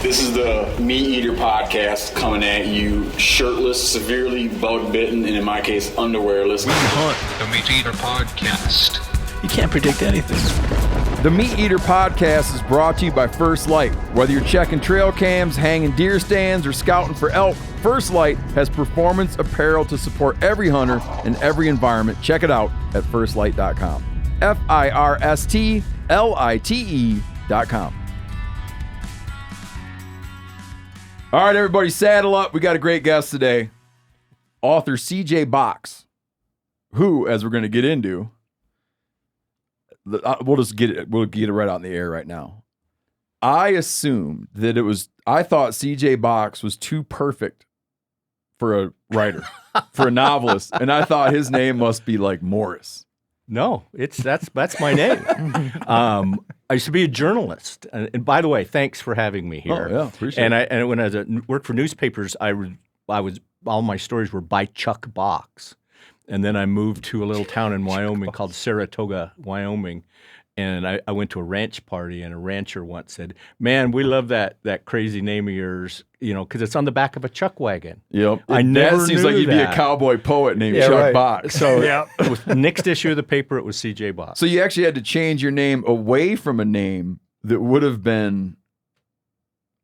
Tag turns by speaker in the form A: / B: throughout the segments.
A: This is the MeatEater podcast coming at you shirtless, severely bug-bitten, and in my case, underwearless.
B: We hunt the MeatEater podcast.
C: You can't predict anything.
D: The MeatEater podcast is brought to you by First Light. Whether you're checking trail cams, hanging deer stands, or scouting for elk, First Light has performance apparel to support every hunter in every environment. Check it out at firstlight.com. FIRSTLITE.com. All right, everybody, saddle up. We got a great guest today. Author C.J. Box, who, as we're going to get into, we'll get it right out in the air right now. I assumed that I thought C.J. Box was too perfect for a writer, for a novelist, and I thought his name must be like Morris.
E: No, that's my name. I used to be a journalist, and by the way, thanks for having me here.
D: Oh yeah, appreciate it.
E: And when I worked for newspapers, I was all my stories were by Chuck Box, and then I moved to a little town in Wyoming called Saratoga, Wyoming, and I went to a ranch party, and a rancher once said, "Man, we love that crazy name of yours, because it's on the back of a chuck wagon."
D: Yep,
E: I never
D: that seems
E: knew
D: like you'd
E: that.
D: be a cowboy poet named Chuck Box.
E: So it was next issue of the paper, it was C.J. Box.
D: So you actually had to change your name away from a name that would have been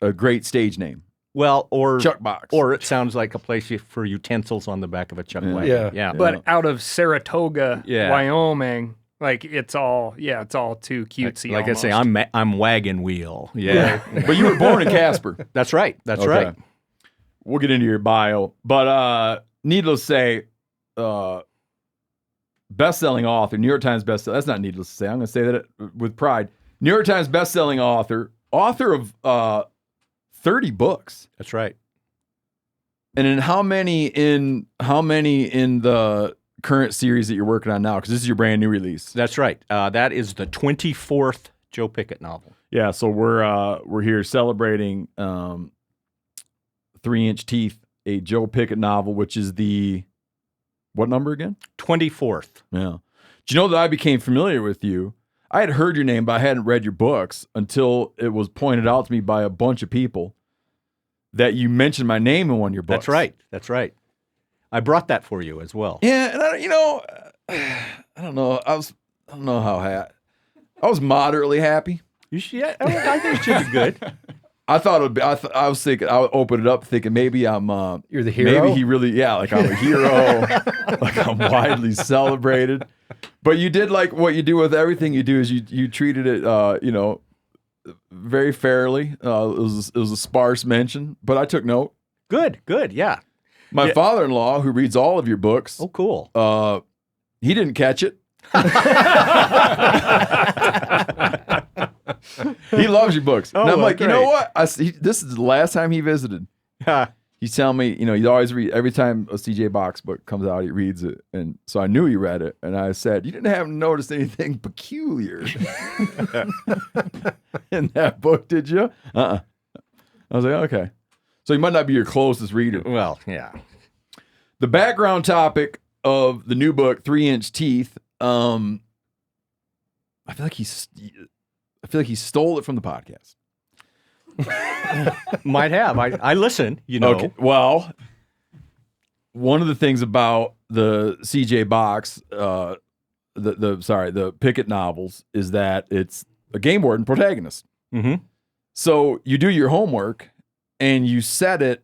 D: a great stage name.
E: Well, or
D: Chuck Box.
E: Or it sounds like a place for utensils on the back of a chuck wagon. Yeah.
F: But out of Saratoga,
E: Yeah.
F: Wyoming, like it's all too cutesy.
E: Like
F: almost.
E: I say, I'm wagon wheel. Yeah.
D: But you were born in Casper.
E: That's right. That's
D: Okay.
E: right.
D: We'll get into your bio. But needless to say, best-selling author, New York Times bestseller. That's not needless to say. I'm going to say that with pride. New York Times best-selling author of 30 books.
E: That's right.
D: And in how many in the current series that you're working on now? Because this is your brand new release.
E: That's right. That is the 24th Joe Pickett novel.
D: Yeah, so we're here celebrating 3-Inch Teeth, a Joe Pickett novel, which is the what number again?
E: 24th.
D: Yeah. Do you know that I became familiar with you? I had heard your name, but I hadn't read your books until it was pointed out to me by a bunch of people that you mentioned my name in one of your books.
E: That's right. I brought that for you as well.
D: Yeah, and I don't know. I don't know how happy. I was moderately happy.
E: You should. Yeah, I think it should be good.
D: I thought it would be. I was thinking. I would open it up thinking maybe I'm.
C: You're the hero?
D: Maybe he really. Yeah, like I'm a hero. Like I'm widely celebrated. But you did like what you do with everything you do is you treated it very fairly. It was a sparse mention, but I took note.
E: Good. Yeah.
D: My father-in-law, who reads all of your books,
E: Oh, cool.
D: he didn't catch it. He loves your books.
E: Oh,
D: and I'm
E: well,
D: like,
E: great.
D: you know what? This is the last time he visited. He's telling me, he always read every time a CJ Box book comes out, he reads it. And so I knew he read it. And I said, you didn't have noticed anything peculiar in that book, did you? I was like, okay. So he might not be your closest reader.
E: Well, yeah.
D: The background topic of the new book, 3-Inch Teeth, I feel like he stole it from the podcast.
E: Might have. I listen,
D: Okay. Well, one of the things about the CJ Box, the Pickett novels, is that it's a game warden protagonist.
E: Mm-hmm.
D: So you do your homework and you set it,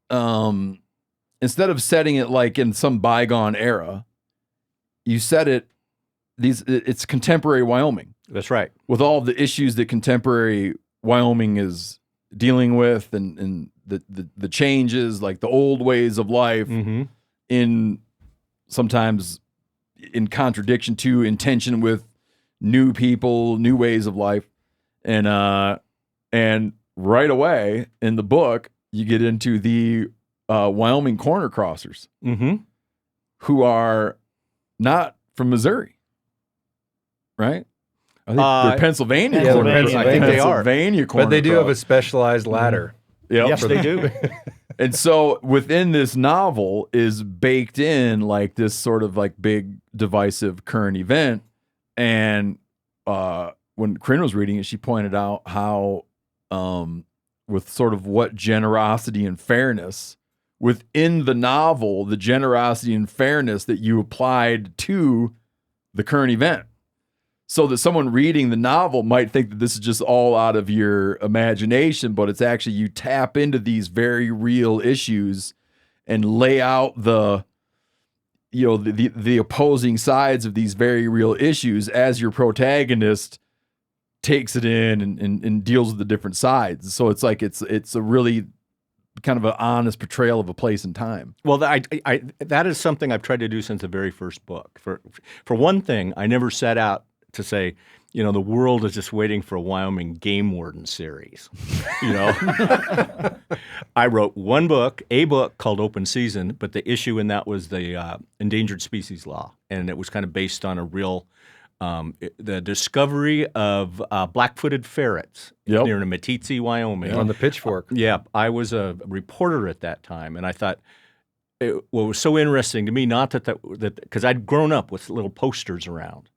D: instead of setting it like in some bygone era, you set it, it's contemporary Wyoming.
E: That's right.
D: With all the issues that contemporary Wyoming is dealing with and the changes, like the old ways of life,
E: Mm-hmm.
D: in sometimes in contradiction to, in tension with new people, new ways of life. And right away in the book, you get into the Wyoming corner crossers,
E: Mm-hmm.
D: who are not from Missouri, right? I think they're Pennsylvania.
C: Yeah, they're
D: corner-
C: Pennsylvania.
E: I think they are.
D: Pennsylvania corner
C: But they do have a
D: cross.
C: specialized ladder.
D: Yep.
E: Yes, they do.
D: And so within this novel is baked in like this sort of like big divisive current event. And when Corinne was reading it, she pointed out how with sort of what generosity and fairness within the novel, the generosity and fairness that you applied to the current event. So that someone reading the novel might think that this is just all out of your imagination, but it's actually you tap into these very real issues and lay out the opposing sides of these very real issues as your protagonist takes it in and deals with the different sides. So it's like it's a really kind of an honest portrayal of a place and time.
E: Well, that is something I've tried to do since the very first book. For one thing, I never set out to say, the world is just waiting for a Wyoming game warden series. I wrote a book called Open Season, but the issue in that was the endangered species law, and it was kind of based on a real the discovery of black-footed ferrets near Meeteater, Wyoming.
C: On the Pitchfork.
E: Yeah, I was a reporter at that time, and I thought what was so interesting to me, not that because I'd grown up with little posters around.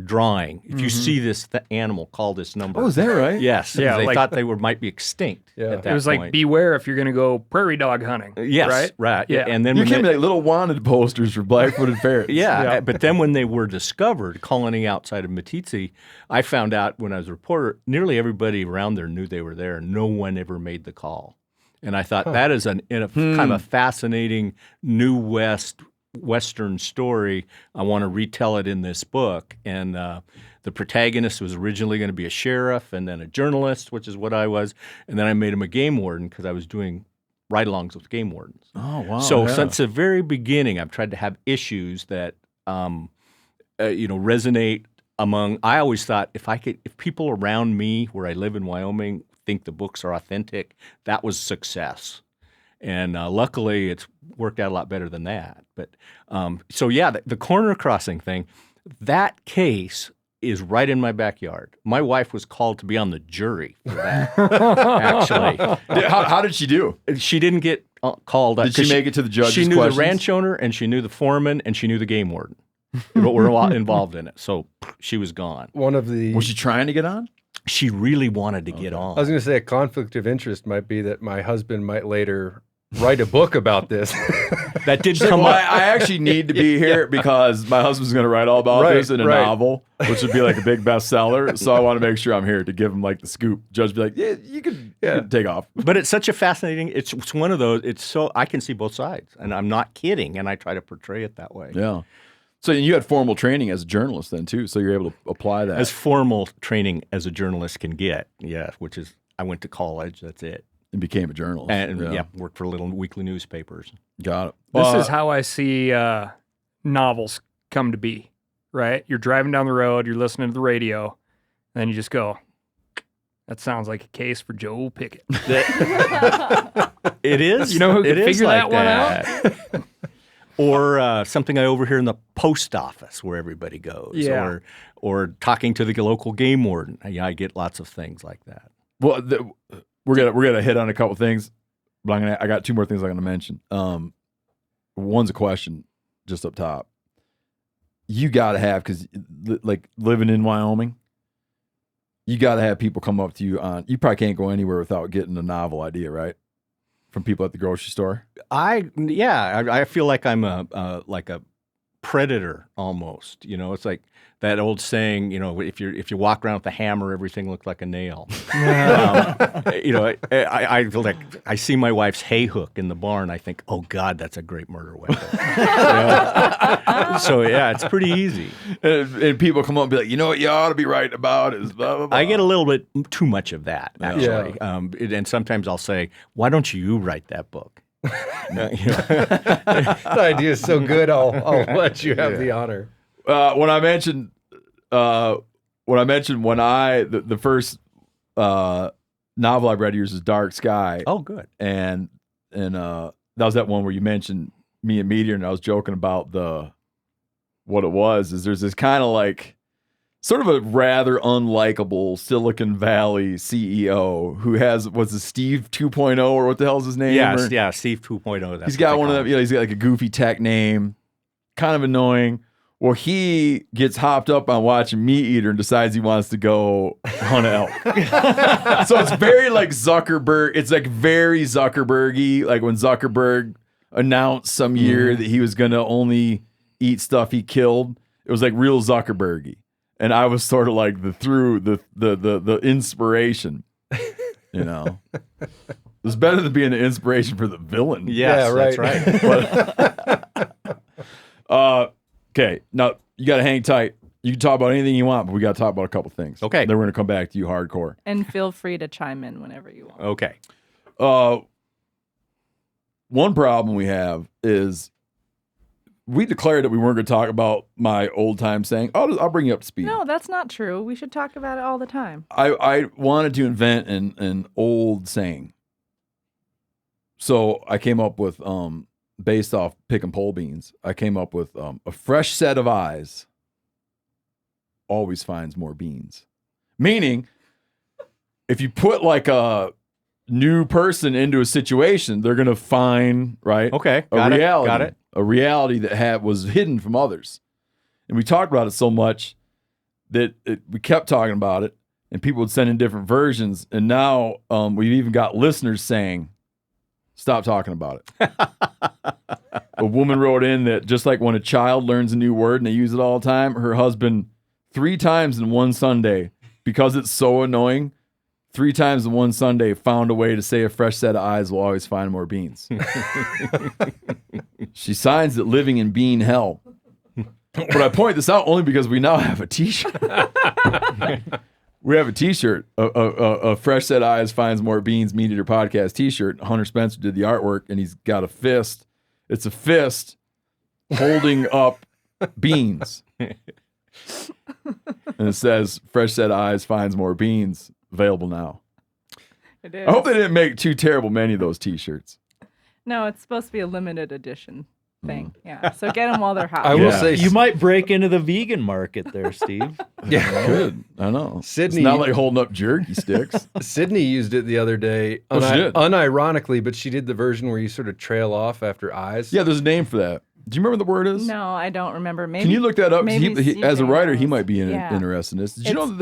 E: Drawing. If you see this animal, call this number.
D: Oh, is that right?
E: Yes.
F: Yeah,
E: they
F: like-
E: thought they might be extinct at that
F: It was
E: point.
F: like, beware if you're going to go prairie dog hunting.
E: Yes, right.
F: Yeah.
E: And then
D: You
E: when
D: came
E: they-
D: like little wanted posters for black-footed ferrets.
E: yeah, but then when they were discovered colony outside of Meeteater, I found out when I was a reporter, nearly everybody around there knew they were there. No one ever made the call. And I thought that is kind of a fascinating New Western story. I want to retell it in this book. And the protagonist was originally going to be a sheriff and then a journalist, which is what I was. And then I made him a game warden because I was doing ride-alongs with game wardens.
D: Oh, wow.
E: So
D: yeah.
E: since the very beginning, I've tried to have issues that resonate among. I always thought if people around me where I live in Wyoming think the books are authentic, that was success. And luckily, it's worked out a lot better than that. But the corner crossing thing, that case is right in my backyard. My wife was called to be on the jury for that, actually.
D: How did she do?
E: She didn't get called.
D: Did she make it to the judge's
E: She knew
D: questions?
E: the ranch owner, and she knew the foreman, and she knew the game warden. But we're all involved in it. So she was gone.
D: Was she trying to get on?
E: She really wanted to get on.
C: I was going to say a conflict of interest might be that my husband might later write a book about this.
E: That did
D: Well,
E: come up.
D: I actually need to be here because my husband's going to write all about this in a novel, which would be like a big bestseller. So I want to make sure I'm here to give him like the scoop. Judge be like, yeah, you can take off.
E: But it's such a fascinating. It's one of those. It's so I can see both sides, and I'm not kidding. And I try to portray it that way.
D: Yeah. So you had formal training as a journalist then too, so you're able to apply that.
E: As formal training as a journalist can get, which is I went to college. That's it.
D: And became a journalist.
E: And worked for little weekly newspapers.
D: Got it.
F: This is how I see novels come to be, right? You're driving down the road, you're listening to the radio, and then you just go, that sounds like a case for Joe Pickett.
E: It is.
F: You know who could
E: It is
F: figure
E: like
F: that one
E: out? Or something I overhear in the post office where everybody goes.
F: Yeah.
E: Or talking to the local game warden. I get lots of things like that.
D: Well, we're gonna hit on a couple things, but I got two more things I'm gonna mention. One's a question, just up top. You gotta have, because like living in Wyoming, you gotta have people come up to you on. You probably can't go anywhere without getting a novel idea, right? From people at the grocery store.
E: I feel like I'm a predator almost. It's like that old saying. If you walk around with a hammer, everything looks like a nail. I feel like I see my wife's hay hook in the barn. I think, oh God, that's a great murder weapon. So it's pretty easy.
D: And people come up and be like, you know what you ought to be writing about is blah, blah, blah.
E: I get a little bit too much of that, actually. And sometimes I'll say, why don't you write that book?
C: The idea is so good, I'll let you have the honor.
D: When I mentioned the first novel I read of yours is Dark Sky.
E: Oh, good.
D: And that was that one where you mentioned me and MeatEater, and I was joking about what it was. Is there's this kind of like sort of a rather unlikable Silicon Valley CEO who was a Steve 2.0 or what the hell's his name?
E: Yes,
D: Or-
E: yeah, Steve 2.0. That's
D: He's got one of them. He's got like a goofy tech name, kind of annoying. Well, he gets hopped up on watching MeatEater and decides he wants to go hunt elk. So it's very like Zuckerberg. It's like very Zuckerberg-y. Like when Zuckerberg announced some year that he was going to only eat stuff he killed. It was like real Zuckerberg-y. And I was sort of like the inspiration, you know. It was better than being an inspiration for the villain.
E: Yes,
C: Yeah,
E: that's right.
D: Okay, now you got to hang tight. You can talk about anything you want, but we got to talk about a couple things.
E: Okay.
D: Then we're going to come back to you hardcore.
G: And feel free to chime in whenever you want.
E: Okay.
D: One problem we have is we declared that we weren't going to talk about my old time saying. I'll bring you up to speed.
G: No, that's not true. We should talk about it all the time.
D: I wanted to invent an old saying. So I came up with, based off pick and pole beans, I came up with a fresh set of eyes always finds more beans. Meaning, if you put like a new person into a situation, they're going to find, right?
E: Okay.
D: A
E: Got it.
D: reality.
E: Got it.
D: A reality that was hidden from others. And we talked about it so much that we kept talking about it, and people would send in different versions. And now we've even got listeners saying, stop talking about it. A woman wrote in that just like when a child learns a new word and they use it all the time, her husband 3 times in one Sunday, because it's so annoying, 3 times in one Sunday found a way to say a fresh set of eyes will always find more beans. She signs it living in bean hell. But I point this out only because we now have a t-shirt. We have a t-shirt, a fresh set of eyes finds more beans, MeatEater podcast t-shirt. Hunter Spencer did the artwork, and he's got a fist. It's a fist holding up beans. And it says, fresh set of eyes finds more beans, available now.
G: It is.
D: I hope they didn't make too terrible many of those t-shirts.
G: No, it's supposed to be a limited edition thing. Yeah. So get them while they're hot.
C: I will
D: Yeah.
C: say,
H: You might break into the vegan market there, Steve.
C: yeah,
D: Good. I know.
C: Sydney-
D: It's not like holding up jerky sticks.
C: Sydney used it the other day,
D: Oh, she did?
C: unironically, but she did the version where you sort of trail off after eyes.
D: Yeah, there's a name for that. Do you remember what the word is?
G: No, I don't remember. Maybe
D: Can you look that up? 'Cause
G: maybe
D: he, as a
G: CJ
D: writer, he
G: knows.
D: might be
G: Yeah.
D: interested in this. Did you know
G: It's-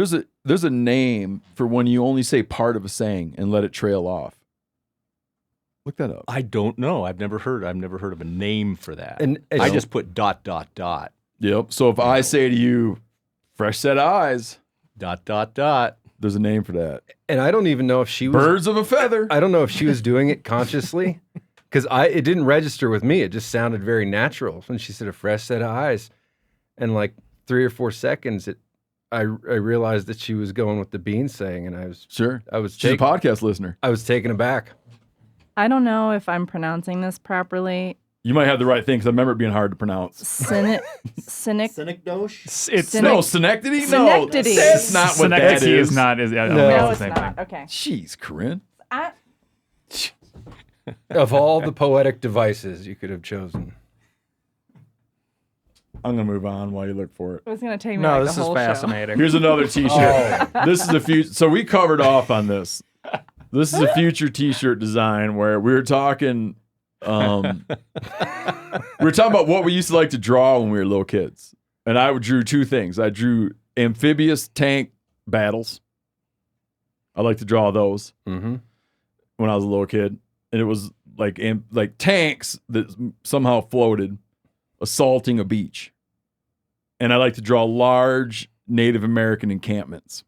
D: that there's a name for when you only say part of a saying and let it trail off? Look that up.
E: I don't know. I've never heard of a name for that.
C: And
E: I
C: it's-
E: just put ...
D: Yep. So if I say to you, fresh set of eyes, ...
E: There's
D: there's a name for that.
C: And I don't even know if she was.
D: Birds of a feather.
C: I don't know if she was doing it consciously, because it didn't register with me. It just sounded very natural when she said a fresh set of eyes, and like 3 or 4 seconds, I realized that she was going with the bean saying, and I was
D: Sure. She's a
C: taken
D: podcast listener.
C: I was taken aback.
G: I don't know if I'm pronouncing this properly.
D: You might have the right thing because I remember it being hard to pronounce.
G: Cynic.
H: Synicdoche?
F: It's
D: No, synecdoche? No,
G: Synecdoche.
D: that's not what that
F: Synecdoche
D: is.
F: is not. Is, I don't
C: No.
F: think
G: No,
F: it's
G: it's
F: the same
G: not.
F: thing.
G: Okay.
D: Jeez, Corinne.
G: I,
C: Of all the poetic devices you could have chosen.
D: I'm going to move on while you look for it.
G: it was going to take me
F: No,
G: like
F: this
G: the
F: is
G: whole show.
F: fascinating.
D: Here's another T-shirt. This is a future. So we covered off on this. This is a future T-shirt design where we were talking. We were talking about what we used to like to draw when we were little kids, and I drew 2 things. I drew amphibious tank battles. I like to draw those
C: Mm-hmm.
D: when I was a little kid, and it was like tanks that somehow floated assaulting a beach. And I like to draw large Native American encampments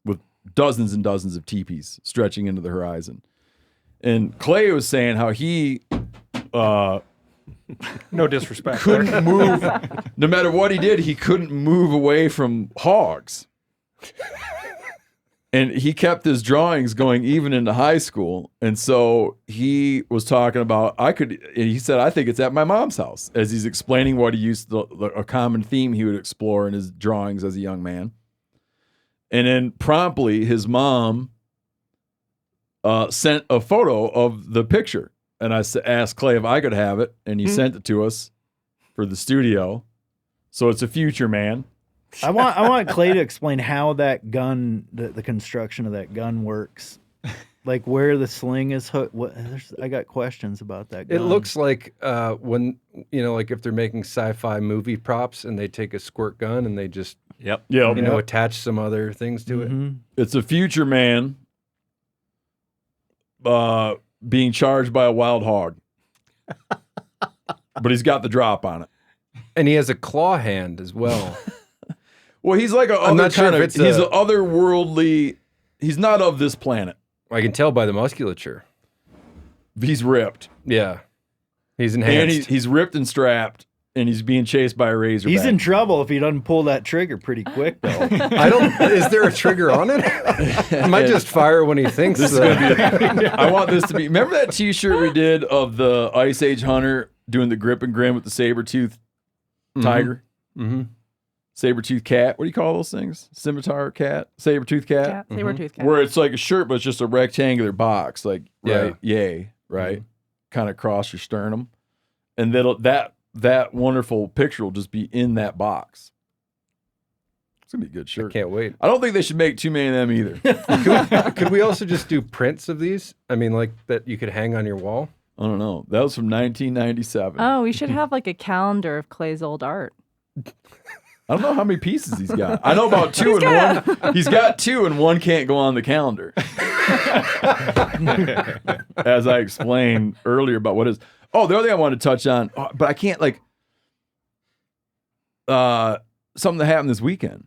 D: with dozens and dozens of teepees stretching into the horizon. And Clay was saying how he
F: No disrespect.
D: couldn't move, no matter what he did, he couldn't move away from hogs. And he kept his drawings going even into high school. And so he was talking about, he said, I think it's at my mom's house, as he's explaining what he used to, a common theme he would explore in his drawings as a young man. And then promptly his mom sent a photo of the picture. And I asked Clay if I could have it. And he sent it to us for the studio. So it's a future man.
H: I want Clay to explain how that gun, the construction of that gun works. Like where the sling is hooked. I got questions about that gun.
C: It looks like when, like if they're making sci-fi movie props and they take a squirt gun and they just, attach some other things to it.
D: It's a future man being charged by a wild hog. But he's got the drop on it.
C: And he has a claw hand as well.
D: Well, he's like he's an otherworldly, he's not of this planet.
C: I can tell by the musculature.
D: He's ripped.
C: Yeah. He's enhanced.
D: And he's ripped and strapped, and he's being chased by a razorback.
H: He's in trouble if he doesn't pull that trigger pretty quick, though.
C: Is there a trigger on it? He might just fire when he thinks.
D: I want this to be, remember that t-shirt we did of the Ice Age hunter doing the grip and grin with the saber-toothed tiger?
C: Mm-hmm.
D: Saber-toothed cat. What do you call those things? Scimitar cat? Saber-toothed cat?
G: Saber-toothed cat.
D: Where it's like a shirt, but it's just a rectangular box. Like,
C: Yeah.
D: Right?
C: Mm-hmm.
D: Kind of across your sternum. And that wonderful picture will just be in that box. It's going to be a good shirt.
C: I can't wait.
D: I don't think they should make too many of them either.
C: Could we also just do prints of these? I mean, like that you could hang on your wall?
D: I don't know. That was from 1997.
G: Oh, we should have like a calendar of Clay's old art.
D: I don't know how many pieces he's got. I know about two and one. He's got two and one can't go on the calendar. As I explained earlier about what is. Oh, the other thing I wanted to touch on, but I can't something that happened this weekend.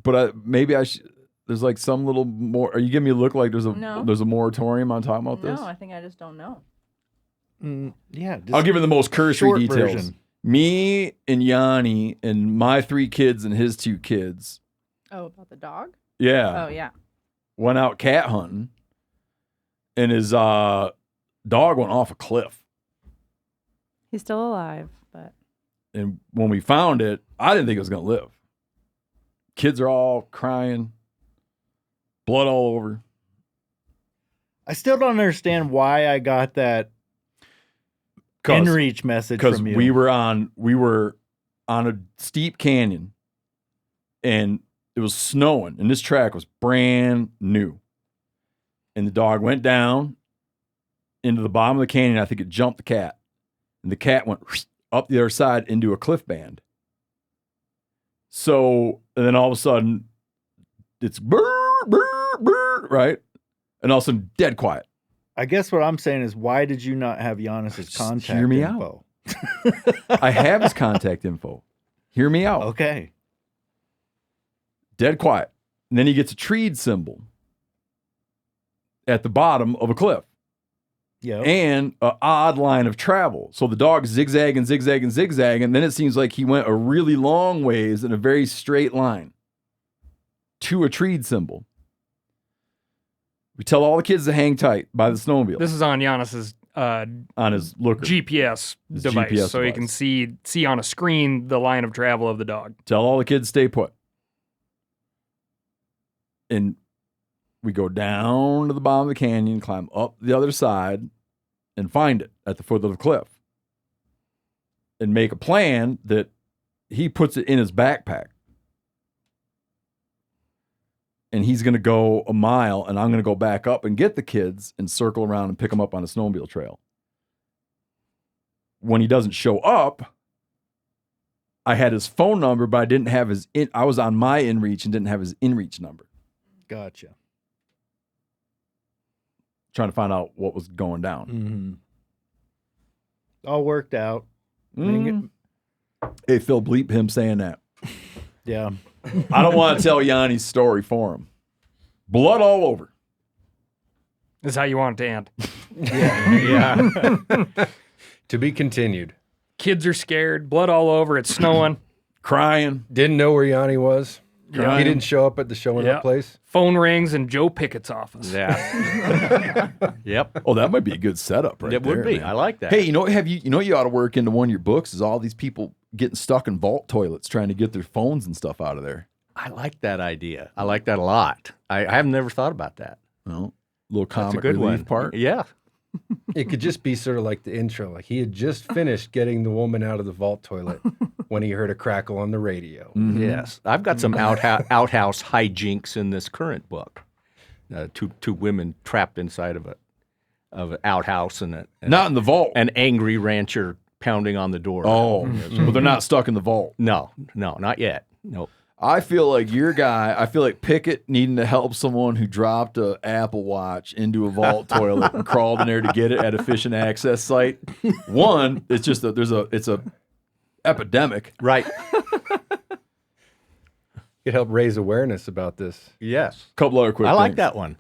D: But maybe I should. There's like some little more. Are you giving me a look like there's a moratorium on talking about this?
G: No, I think I just don't know.
H: Yeah.
D: I'll give you the most cursory details.
H: Version.
D: Me and Yanni and my 3 kids and his 2 kids.
G: Oh, about the dog?
D: Yeah.
G: Oh, yeah.
D: Went out cat hunting, and his dog went off a cliff.
G: He's still alive, but.
D: And when we found it, I didn't think it was going to live. Kids are all crying, blood all over.
H: I still don't understand why I got that in-reach message from you.
D: We were on a steep canyon, and it was snowing, and this track was brand new. And the dog went down into the bottom of the canyon. I think it jumped the cat, and the cat went up the other side into a cliff band. So, and then all of a sudden, it's brr, brr, brr, right? And all of a sudden, dead quiet.
H: I guess what I'm saying is, why did you not have Giannis's contact
D: hear me
H: info?
D: I have his contact info. Hear me out.
H: Okay.
D: Dead quiet. And then he gets a treed symbol at the bottom of a cliff.
H: Yeah.
D: And an odd line of travel. So the dog zigzagging, zigzagging, zigzagging. And then it seems like he went a really long ways in a very straight line to a treed symbol. We tell all the kids to hang tight by the snowmobile.
F: This is on Giannis's
D: on his looker.
F: GPS
D: His
F: device,
D: GPS
F: so he
D: device.
F: can see on a screen the line of travel of the dog.
D: Tell all the kids to stay put. And we go down to the bottom of the canyon, climb up the other side, and find it at the foot of the cliff. And make a plan that he puts it in his backpack. And he's going to go a mile, and I'm going to go back up and get the kids and circle around and pick them up on a snowmobile trail. When he doesn't show up, I had his phone number, but I didn't have I was on my InReach and didn't have his InReach number.
H: Gotcha.
D: Trying to find out what was going down.
H: Mm-hmm. All worked out.
D: Hey, Phil, bleep him saying that.
H: Yeah.
D: I don't want to tell Yanni's story for him. Blood all over.
F: This is how you want it to end.
C: Yeah. To be continued.
F: Kids are scared, blood all over, it's snowing.
D: Crying.
C: Didn't know where Yanni was.
D: Crying.
C: He didn't show up at the showing up place.
F: Phone rings in Joe Pickett's office.
E: Yeah. Yep.
D: Oh, that might be a good setup right
E: It
D: there.
E: would be.
D: Man.
E: I like that.
D: Hey, you know what you ought to work into one of your books is all these people getting stuck in vault toilets trying to get their phones and stuff out of there.
E: I like that idea. I like that a lot. I have never thought about that.
D: Well, little
E: That's a
D: comic
E: good
D: relief
E: one.
D: part.
E: Yeah.
C: It could just be sort of like the intro. Like he had just finished getting the woman out of the vault toilet when he heard a crackle on the radio.
E: Yes, I've got some outhouse hijinks in this current book. Two women trapped inside of an outhouse and
D: Not in the vault.
E: an angry rancher pounding on the door.
D: Oh, but they're not stuck in the vault.
E: No, not yet. Nope.
D: I feel like I feel like Pickett needing to help someone who dropped a Apple Watch into a vault toilet and crawled in there to get it at a fishing access site. One, it's just it's a epidemic.
E: Right.
C: Could help raise awareness about this.
E: Yes.
D: Couple other quick
E: I like
D: things.
E: that one.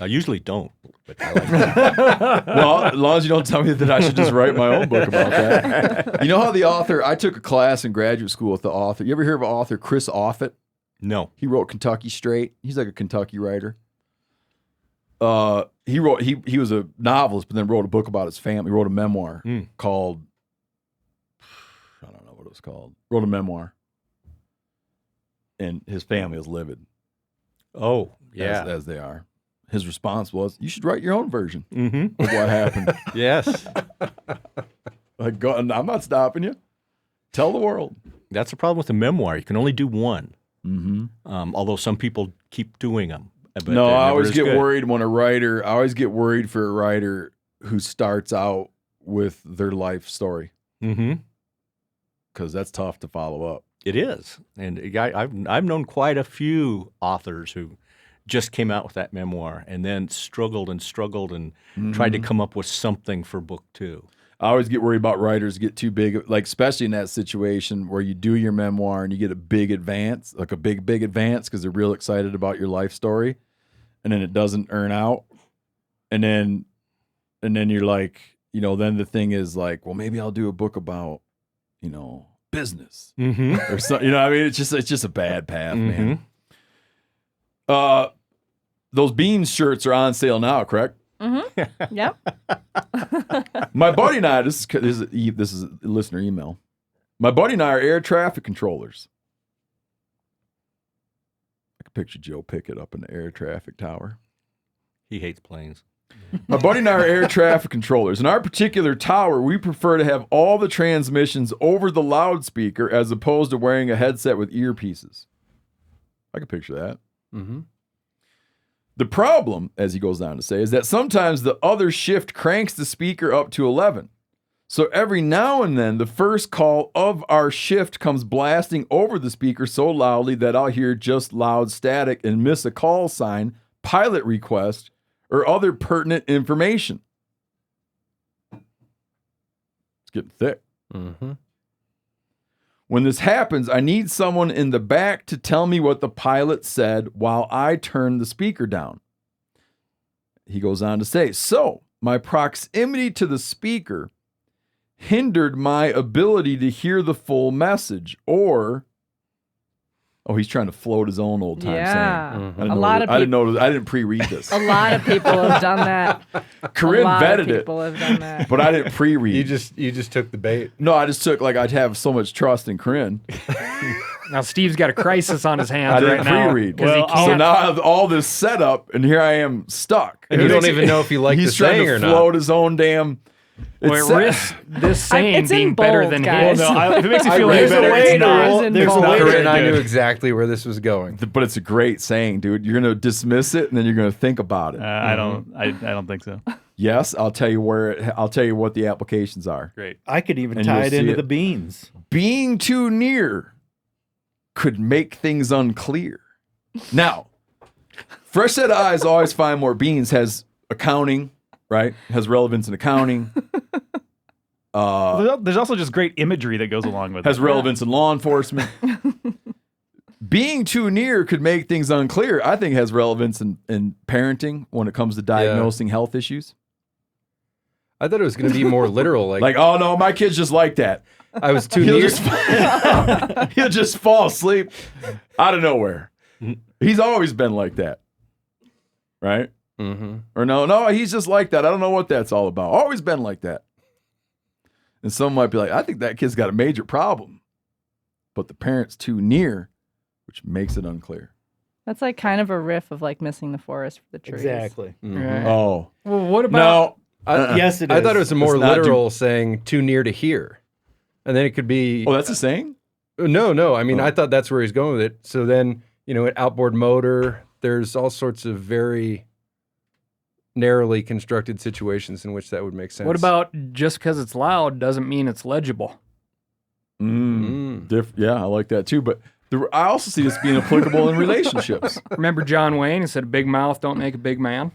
E: I usually don't, but I like that.
D: Well, as long as you don't tell me that I should just write my own book about that. You know how the author, I took a class in graduate school with the author. You ever hear of an author, Chris Offutt?
E: No.
D: He wrote Kentucky Straight. He's like a Kentucky writer. He was a novelist, but then wrote a book about his family. He wrote a memoir called, I don't know what it was called. Wrote a memoir. And his family is livid.
E: Oh, yeah.
D: As they are. His response was, you should write your own version
E: Mm-hmm.
D: of what happened.
E: Yes.
D: Like, I'm not stopping you. Tell the world.
E: That's the problem with a memoir. You can only do one.
D: Mm-hmm.
E: Although some people keep doing them. But
D: No,
E: they're
D: I
E: never
D: always
E: as
D: get
E: good.
D: worried when I always get worried for a writer who starts out with their life story
E: Mm-hmm.
D: because that's tough to follow up.
E: It is. And I've known quite a few authors who just came out with that memoir and then struggled and tried to come up with something for book 2.
D: I always get worried about writers get too big, like especially in that situation where you do your memoir and you get a big advance, like a big advance because they're real excited about your life story, and then it doesn't earn out, and then you're like, then the thing is like, well, maybe I'll do a book about, business
E: Mm-hmm.
D: or something. You know what I mean? It's just a bad path, man. Those Beans shirts are on sale now, correct?
G: Mm-hmm. Yep.
D: My buddy and I, this is a listener email. My buddy and I are air traffic controllers. I can picture Joe Pickett up in the air traffic tower.
E: He hates planes.
D: My buddy and I are air traffic controllers. In our particular tower, we prefer to have all the transmissions over the loudspeaker as opposed to wearing a headset with earpieces. I can picture that.
C: Mm-hmm.
D: The problem, as he goes on to say, is that sometimes the other shift cranks the speaker up to 11. So every now and then, the first call of our shift comes blasting over the speaker so loudly that I'll hear just loud static and miss a call sign, pilot request, or other pertinent information. It's getting thick.
C: Mm-hmm.
D: When this happens, I need someone in the back to tell me what the pilot said while I turn the speaker down. He goes on to say, so my proximity to the speaker hindered my ability to hear the full message, or he's trying to float his own old time
G: Yeah.
D: saying.
C: Mm-hmm.
D: I didn't
G: A
D: know
G: lot
D: that-
G: of
D: I didn't know. I didn't pre-read this.
G: A lot of people have done that.
D: Corinne
G: a lot
D: vetted
G: of
D: it,
G: people have done that.
D: but I didn't pre-read.
C: You just took the bait.
D: No, I just took I'd have so much trust in Corinne.
F: Now Steve's got a crisis on his
D: I
F: hands
D: didn't
F: right now.
D: pre-read.
F: 'cause he
D: So
F: can't-
D: now I have all this setup, and here I am stuck.
C: And you don't even know if you like the
D: He's trying
C: saying
D: to
C: or
D: float
C: not.
D: his own damn.
F: Well,
D: It's
F: it risks this saying
G: it's in
F: being better
G: bold,
F: than
G: guys.
F: his.
G: Well, no,
F: If it makes you feel any
H: There's a
F: better,
H: way
F: it's
H: to
F: not.
H: roll-
G: It's
H: there's a
G: bold.
H: way
C: Corinne, I
H: to
C: knew exactly where this was going.
D: But it's a great saying, dude. You're gonna dismiss it, and then you're gonna think about it.
I: I don't think so.
D: Yes, I'll tell you I'll tell you what the applications are.
I: Great.
H: I could even
D: And
H: tie
D: you'll
H: it
D: see
H: into
D: it.
H: the beans.
D: Being too near could make things unclear. Now, fresh set of eyes always find more beans has accounting, right? Has relevance in accounting.
I: There's also just great imagery that goes along with
D: Has
I: it.
D: relevance in law enforcement. Being too near could make things unclear. I think has relevance in parenting when it comes to diagnosing health issues.
C: I thought it was going to be more literal.
D: Like, oh no, my kid's just like that.
C: I was too
D: He'll
C: near.
D: he'll just fall asleep out of nowhere. He's always been like that, right?
C: Mm-hmm.
D: Or no, he's just like that. I don't know what that's all about. Always been like that. And some might be like, I think that kid's got a major problem, but the parent's too near, which makes it unclear.
G: That's like kind of a riff of like missing the forest for the trees.
H: Exactly.
F: Right.
D: Oh.
F: Well, what about
D: No.
H: Yes, it is.
C: I thought it was a more
D: It's not
C: literal saying too near to hear. And then it could be
D: Oh, that's a saying?
C: no. I mean,
D: Oh.
C: I thought that's where he's going with it. So then, an outboard motor, there's all sorts of very narrowly constructed situations in which that would make sense.
F: what about just because it's loud doesn't mean it's legible?
D: Yeah, I like that too. But I also see this being applicable in relationships.
F: Remember John Wayne? He said, "A big mouth don't make a big man."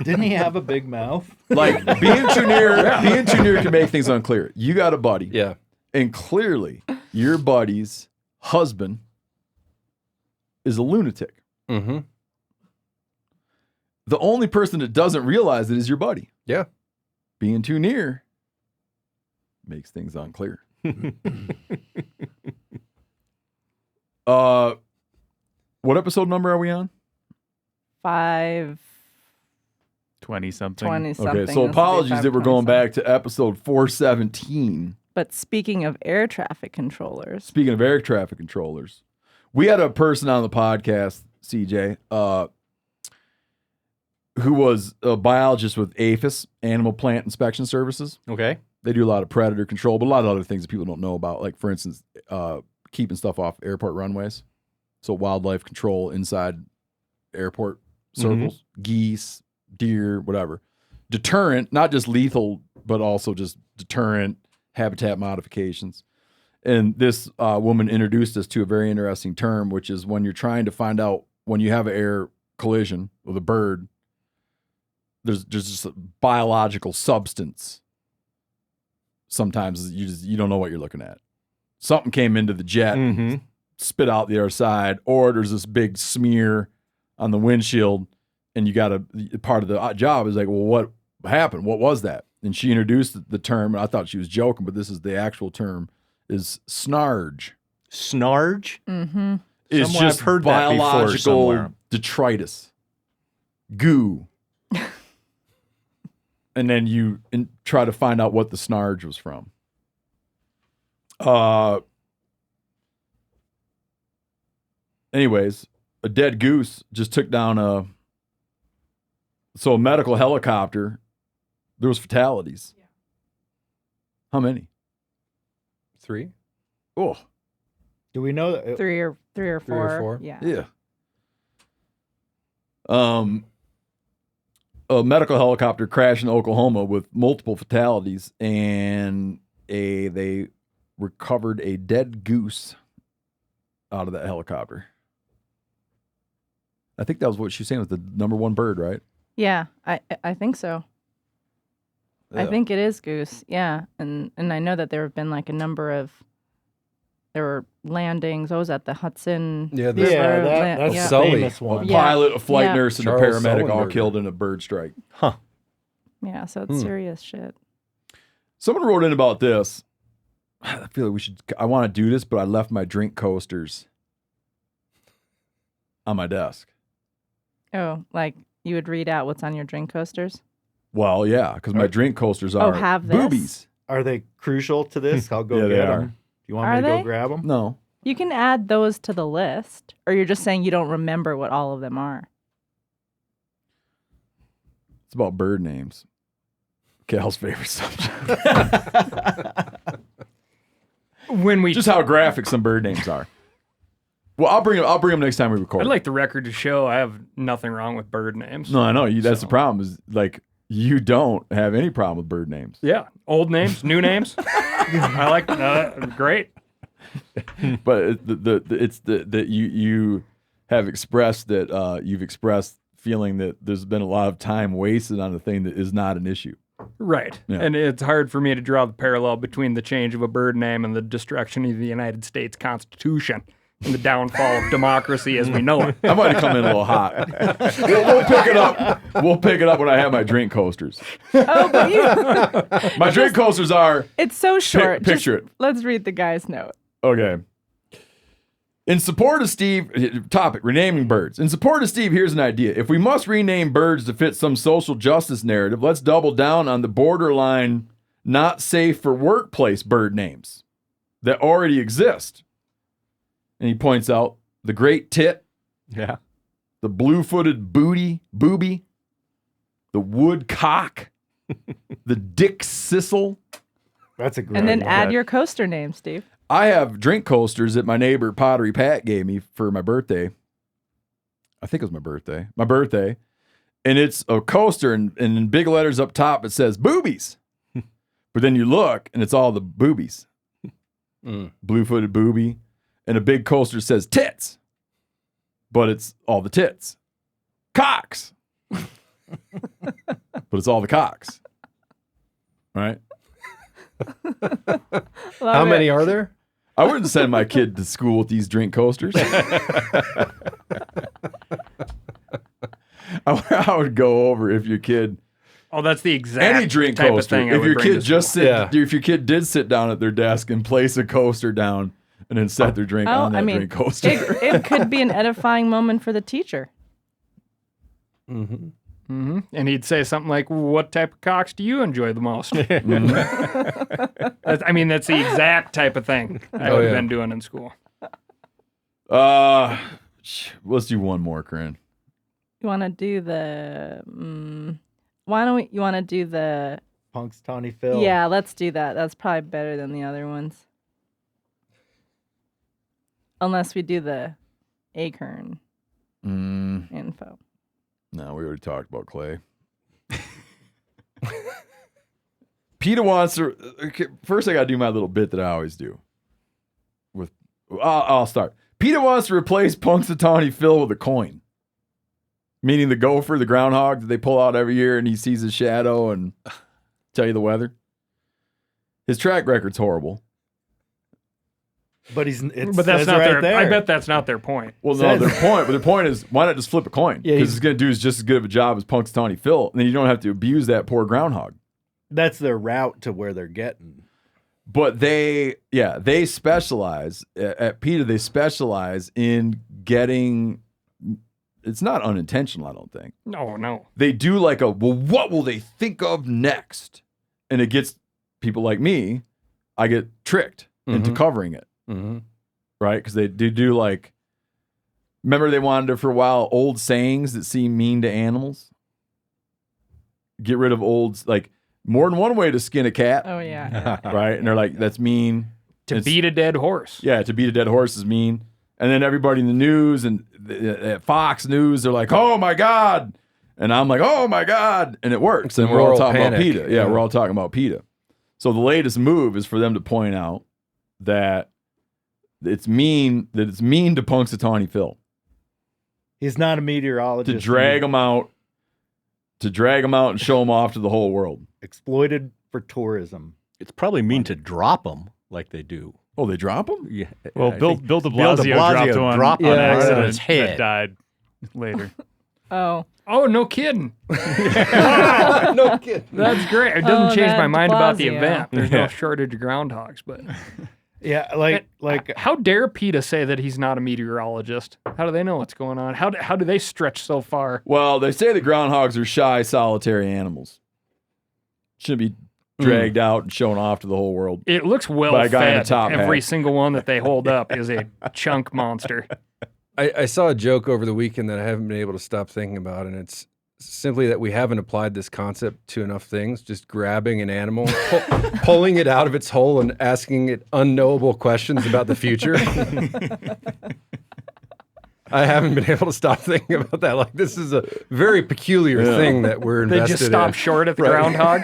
H: Didn't he have a big mouth?
D: Like being too near can make things unclear. You got a buddy.
C: Yeah.
D: And clearly your buddy's husband is a lunatic.
C: Mm-hmm.
D: The only person that doesn't realize it is your buddy.
C: Yeah.
D: Being too near makes things unclear. What episode number are we on?
G: 5
I: 20 something.
G: 20 something.
D: Okay, so
G: This will be
D: apologies that we're going
G: 527.
D: back to episode 417.
G: But speaking of air traffic controllers,
D: Speaking of air traffic controllers, we had a person on the podcast, CJ, who was a biologist with APHIS, Animal Plant Inspection Services.
E: Okay.
D: They do a lot of predator control, but a lot of other things that people don't know about, like, for instance, keeping stuff off airport runways. So wildlife control inside airport circles, geese, deer, whatever. Deterrent, not just lethal, but also just deterrent habitat modifications. And this woman introduced us to a very interesting term, which is when you're trying to find out when you have an air collision with a bird, there's just a biological substance. Sometimes you don't know what you're looking at. Something came into the jet, spit out the other side, or there's this big smear on the windshield, and you got part of the job is like, well, what happened? What was that? And she introduced the term, and I thought she was joking, but this is the actual term, is snarge.
E: Snarge?
G: mm-hmm.
D: It's
E: Somewhere
D: just
E: I've heard that before
D: biological
E: somewhere.
D: detritus, goo. And then you try to find out what the snarge was from. Anyways, a dead goose just took down a medical helicopter. There was fatalities. Yeah. How many?
C: 3?
D: Oh,
H: Do we know that?
G: 3 or 4.
C: 3 or 4?
G: Yeah.
D: yeah. A medical helicopter crashed in Oklahoma with multiple fatalities, and they recovered a dead goose out of that helicopter. I think that was what she was saying was the number one bird, right?
G: Yeah, I think so. I
D: Yeah.
G: think it is goose. Yeah, and I know that there have been like a number of there were landings. I was at the Hudson.
C: Yeah,
G: River
H: that's
C: yeah.
H: the
C: Sully.
H: famous
D: A
H: one.
G: Yeah.
D: pilot, a flight
G: Yeah.
D: nurse, and a
C: Charles
D: paramedic all
C: Sullenberger.
D: killed in a bird strike.
G: Yeah, so it's serious shit.
D: Someone wrote in about this. I feel like I want to do this, but I left my drink coasters on my desk.
G: Oh, like you would read out what's on your drink coasters?
D: Well, yeah, because my drink coasters are
G: have this?
D: boobies.
H: Are they crucial to this? I'll go
D: Yeah, they
H: get
D: are.
H: them. Do you want
G: Are
H: me to
G: they?
H: go grab them?
D: No.
G: You can add those to the list, or you're just saying you don't remember what all of them are.
D: It's about bird names. Cal's favorite subject.
F: When we
D: Just how graphic some bird names are. Well, I'll bring them next time we record.
F: I'd like the record to show I have nothing wrong with bird names.
D: No, I know. That's the
F: So-
D: problem is like you don't have any problem with bird names.
F: Yeah, old names, new names. I like great.
D: But it's that you have expressed that you've expressed feeling that there's been a lot of time wasted on a thing that is not an issue.
F: Right.
D: Yeah.
F: And it's hard for me to draw the parallel between the change of a bird name and the destruction of the United States Constitution and the downfall of democracy as we know it.
D: I might have come in a little hot. We'll pick it up. We'll pick it up when I have my drink coasters.
G: Oh, but you,
D: My drink coasters are
G: it's so short.
D: picture
G: Just Let's read the guy's note.
D: okay. In support of Steve, topic, renaming birds. In support of Steve, here's an idea. If we must rename birds to fit some social justice narrative, let's double down on the borderline not safe for workplace bird names that already exist. And he points out the great tit,
E: Yeah.
D: the blue-footed booby, the woodcock, the dick sissel.
H: That's a great
G: And then
H: one.
G: add your coaster name, Steve.
D: I have drink coasters that my neighbor Pottery Pat gave me for my birthday. I think it was my birthday. And it's a coaster, and in big letters up top, it says boobies. But then you look, and it's all the boobies. Blue-footed booby. And a big coaster says tits. But it's all the tits. Cocks. But it's all the cocks. Right?
C: How many are there?
D: I wouldn't send my kid to school with these drink coasters. I would go over if your kid
F: Oh, that's the exact
D: any drink
F: type
D: coaster.
F: of thing. I
D: If
F: would
D: your
F: bring
D: kid
F: to
D: just
F: school.
D: if your kid did sit down at their desk and place a coaster down and then set their drink on that drink coaster.
G: It could be an edifying moment for the teacher.
F: Mm-hmm. And he'd say something like, "What type of cocks do you enjoy the most?" I mean, that's the exact type of thing I would have been doing in school.
D: Let's do one more, Corinne.
G: You want to do the? Why don't we? You want to do the?
H: Punxsutawney Phil.
G: Yeah, let's do that. That's probably better than the other ones. Unless we do the acorn info.
D: No, we already talked about Clay. PETA wants to. Okay, first, I got to do my little bit that I always do. I'll start. PETA wants to replace Punxsutawney Phil with a coin. Meaning the gopher, the groundhog that they pull out every year and he sees his shadow and tell you the weather. His track record's horrible.
H: But
F: But that's not
H: right
F: their.
H: there.
F: I bet that's not their point.
D: Well, no, their point is why not just flip a coin?
H: Yeah,
D: Because it's going to do just as good of a job as Punxsutawney Phil. And then you don't have to abuse that poor groundhog.
H: That's their route to where they're getting.
D: But they specialize at PETA. They specialize in getting. It's not unintentional, I don't think.
F: No.
D: They do like what will they think of next? And it gets people like me. I get tricked into covering it, right? Because they do like. Remember, they wanted to for a while old sayings that seem mean to animals. Get rid of like. More than one way to skin a cat.
G: Oh yeah.
D: Right? And they're like, that's mean.
F: To beat a dead horse.
D: Yeah, to beat a dead horse is mean. And then everybody in the news and at Fox News, they're like, oh my God. And I'm like, oh my God. And it works. And we're all talking about PETA. Yeah, we're all talking about PETA. So the latest move is for them to point out that it's mean to Punxsutawney Phil.
H: He's not a meteorologist.
D: To drag him out and show him off to the whole world.
H: Exploited for tourism.
E: It's probably mean to drop them like they do.
D: Oh, they drop him?
E: Yeah.
I: Well,
E: I
I: Bill
E: think
I: de Blasio dropped one on accident
E: his head.
I: that died later.
G: Oh.
F: Oh, no kidding.
C: No kidding.
F: That's great. It doesn't change
G: that
F: my mind about the
G: Blasio.
F: event. There's no shortage of groundhogs, but
H: Yeah, like
F: how dare PETA say that he's not a meteorologist? How do they know what's going on? How do they stretch so far?
D: Well, they say the groundhogs are shy, solitary animals. Shouldn't be dragged out and shown off to the whole world.
F: It looks well
D: By a guy in a
F: fed.
D: top
F: Every
D: hat.
F: single one that they hold up is a chunk monster.
C: I saw a joke over the weekend that I haven't been able to stop thinking about, and it's simply that we haven't applied this concept to enough things. Just grabbing an animal, pulling it out of its hole, and asking it unknowable questions about the future. I haven't been able to stop thinking about that. Like, this is a very peculiar thing that we're invested in.
F: They just stop short at the groundhog.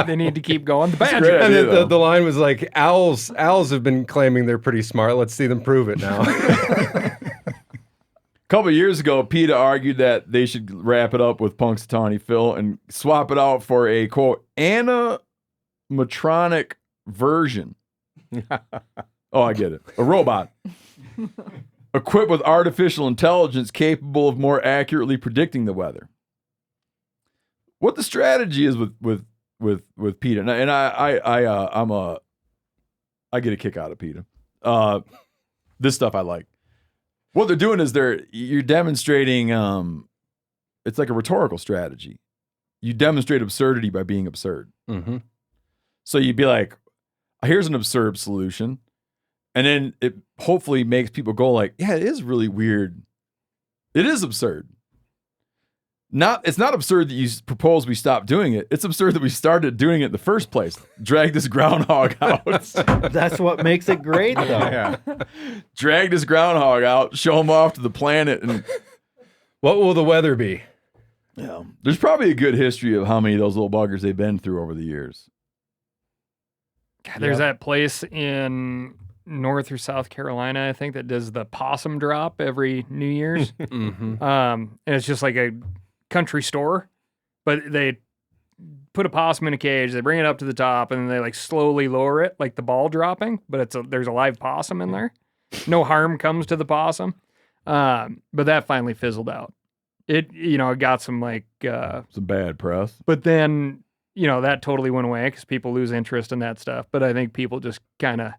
F: They need to keep going. The
D: great
F: badger.
C: And
D: idea,
C: then the line was like, owls have been claiming they're pretty smart. Let's see them prove it now.
D: A couple of years ago, PETA argued that they should wrap it up with Punxsutawney Phil and swap it out for a, quote, animatronic version. Oh, I get it. A robot. Equipped with artificial intelligence capable of more accurately predicting the weather. What the strategy is with PETA, and I get a kick out of PETA. This stuff I like. What they're doing is you're demonstrating. It's like a rhetorical strategy. You demonstrate absurdity by being absurd.
C: Mm-hmm.
D: So you'd be like, "Here's an absurd solution," And then it hopefully makes people go like, yeah, it is really weird. It is absurd. It's not absurd that you propose we stop doing it. It's absurd that we started doing it in the first place. Drag this groundhog out.
H: That's what makes it great, though.
D: Yeah. Drag this groundhog out, show him off to the planet. And
C: What will the weather be?
D: yeah, there's probably a good history of how many of those little buggers they've been through over the years.
F: God, there's that place in North or South Carolina, I think, that does the possum drop every New Year's.
C: Mm-hmm.
F: And it's just like a country store, but they put a possum in a cage, they bring it up to the top, and then they like slowly lower it, like the ball dropping, but there's a live possum in there. No harm comes to the possum. But that finally fizzled out. It got some like
D: Some bad press.
F: but then that totally went away because people lose interest in that stuff. But I think people just kind of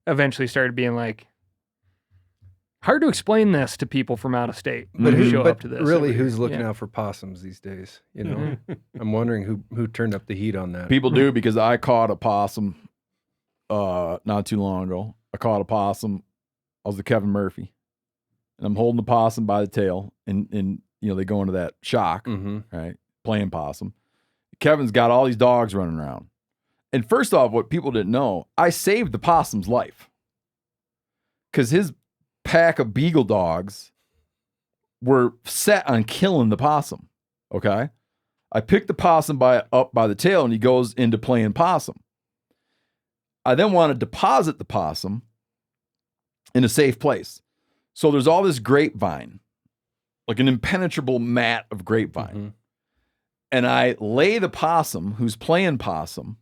F: eventually started being like, hard to explain this to people from out of state.
C: But
F: who
C: who,
F: show
C: but
F: up to this?
C: really,
F: every
C: who's
F: year.
C: looking
F: Yeah.
C: out for possums these days? I'm wondering who turned up the heat on that.
D: People do, because I caught a possum not too long ago. I caught a possum. I was the Kevin Murphy. And I'm holding the possum by the tail. And they go into that shock,
C: Mm-hmm.
D: right? Playing possum. Kevin's got all these dogs running around. And first off, what people didn't know, I saved the possum's life. Because his pack of beagle dogs were set on killing the possum. Okay? I picked the possum up by the tail, and he goes into playing possum. I then want to deposit the possum in a safe place. So there's all this grapevine, like an impenetrable mat of grapevine.
C: Mm-hmm.
D: And I lay the possum, who's playing possum,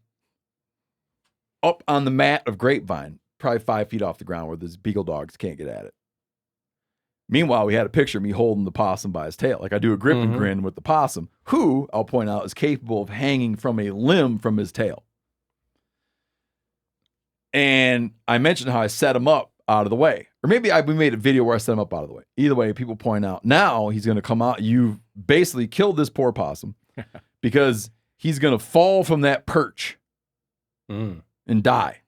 D: up on the mat of grapevine, probably 5 feet off the ground where these beagle dogs can't get at it. Meanwhile, we had a picture of me holding the possum by his tail. Like I do a grip and grin with the possum, who, I'll point out, is capable of hanging from a limb from his tail. And I mentioned how I set him up out of the way. Or maybe we made a video where I set him up out of the way. Either way, people point out, now he's going to come out. You've basically killed this poor possum because he's going to fall from that perch and die.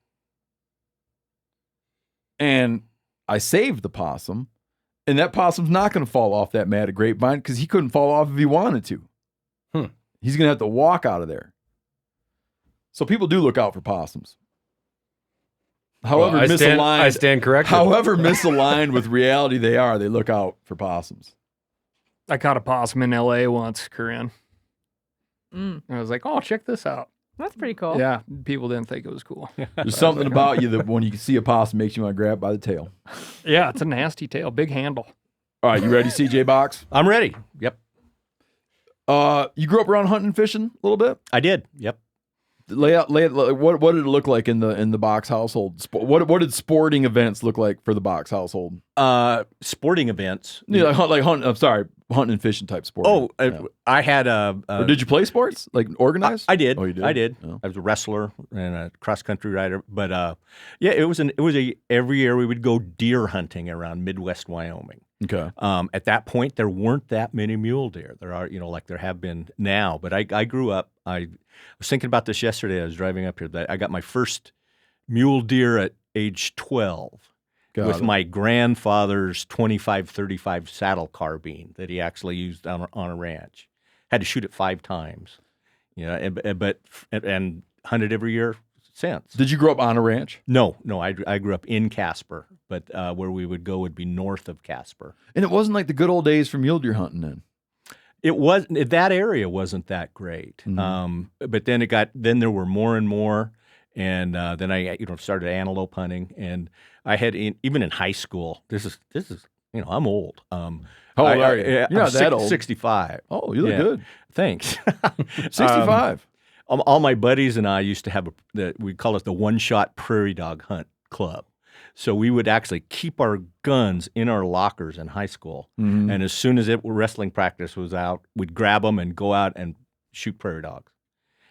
D: And I saved the possum, and that possum's not going to fall off that mat of grapevine because he couldn't fall off if he wanted to. He's going to have to walk out of there. So people do look out for possums. However
C: I
D: misaligned,
C: stand corrected.
D: however misaligned with reality they are, they look out for possums.
F: I caught a possum in LA once, Corinne.
G: Mm,
F: I was like, oh, check this out.
G: that's pretty cool.
F: Yeah, people didn't think it was cool.
D: There's something about you that when you see a possum makes you want to grab it by the tail.
F: Yeah, it's a nasty tail, big handle.
D: All right, you ready, CJ Box?
E: I'm ready. Yep.
D: You grew up around hunting and fishing a little bit?
E: I did. Yep.
D: Lay out, what did it look like in the Box household? What did sporting events look like for the Box household?
E: Sporting events.
D: Yeah, hunting. I'm sorry, hunting and fishing type sport.
E: Oh,
D: Yeah.
E: I had
D: Or did you play sports, like organized?
E: I did.
D: Oh, you did?
E: I did.
D: Oh.
E: I was a wrestler and a cross country rider. But yeah, it was every year we would go deer hunting around Midwest Wyoming.
D: Okay.
E: At that point, there weren't that many mule deer. There are, like there have been now. But I grew up. I was thinking about this yesterday. I was driving up here. That I got my first mule deer at age 12 with my grandfather's 25-35 saddle carbine that he actually used on a ranch. Had to shoot it 5 times. And hunted every year since.
D: Did you grow up on a ranch?
E: No. I grew up in Casper, but where we would go would be north of Casper.
D: And it wasn't like the good old days for mule deer hunting then.
E: It was that area wasn't that great, but then there were more and more, and then I started antelope hunting, and I had even in high school. This is I'm old.
D: How old are you? You're not that old.
E: 65.
D: Oh, you look good.
E: Thanks.
D: 65.
E: All my buddies and I used to have we call it the one-shot prairie dog hunt club. So we would actually keep our guns in our lockers in high school, and as soon as wrestling practice was out, we'd grab them and go out and shoot prairie dogs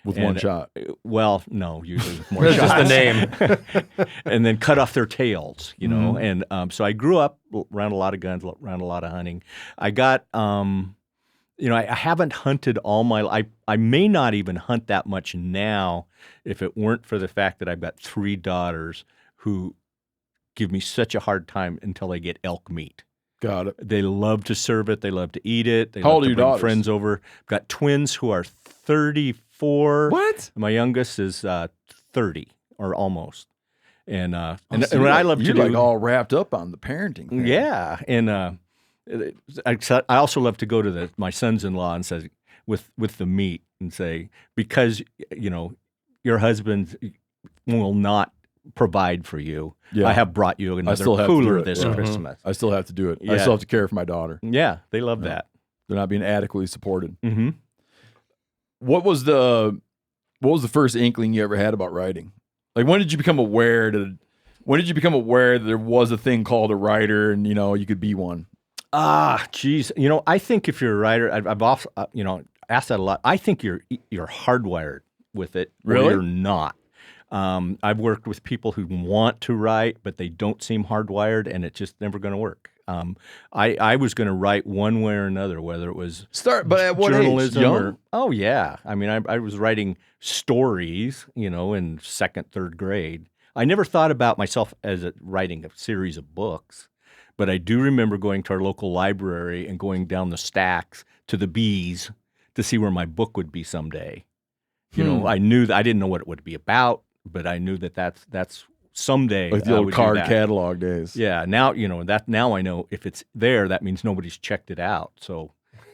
D: With one shot.
E: Well, no, usually with more
C: That's
E: shots.
C: just the name.
E: And then cut off their tails, And so I grew up around a lot of guns, around a lot of hunting. I got, I haven't hunted all my life. I may not even hunt that much now if it weren't for the fact that I've got 3 daughters who give me such a hard time until they get elk meat.
D: Got it.
E: They love to serve it. They love to eat it. They
D: How
E: love
D: old are
E: to
D: your
E: bring
D: daughters?
E: friends over. I've got twins who are 34.
D: What?
E: My youngest is 30 or almost. And
D: So
E: and what
D: you're
E: I
D: like-
E: love to
D: you're
E: do,
D: like all wrapped up on the parenting thing.
E: yeah, and I also love to go to my sons-in-law and say with the meat and say, because your husband will not provide for you.
D: Yeah.
E: I have brought you another
D: still have to do
E: cooler
D: it,
E: this
D: yeah.
E: Christmas.
D: I still have to do it. I
E: Yeah.
D: still have to care for my daughter.
E: Yeah, they love
D: Yeah.
E: that.
D: They're not being adequately supported.
E: Mm-hmm.
D: What was the first inkling you ever had about writing? Like, when did you become aware that there was a thing called a writer, and you could be one?
E: Geez. I think if you're a writer, I've also, asked that a lot. I think you're hardwired with it.
D: Really?
E: Or you're not. I've worked with people who want to write, but they don't seem hardwired, and it's just never going to work. I was going to write one way or another, whether it was
D: But at what
E: journalism
D: age? Young?
E: or oh yeah. I mean, I was writing stories, in second, third grade. I never thought about myself as writing a series of books, but I do remember going to our local library and going down the stacks to the B's to see where my book would be someday. I knew that I didn't know what it would be about, but I knew that's someday.
D: Like the
E: I
D: old
E: would do
D: card
E: that.
D: catalog days.
E: Yeah, now now I know if it's there, that means nobody's checked it out. So,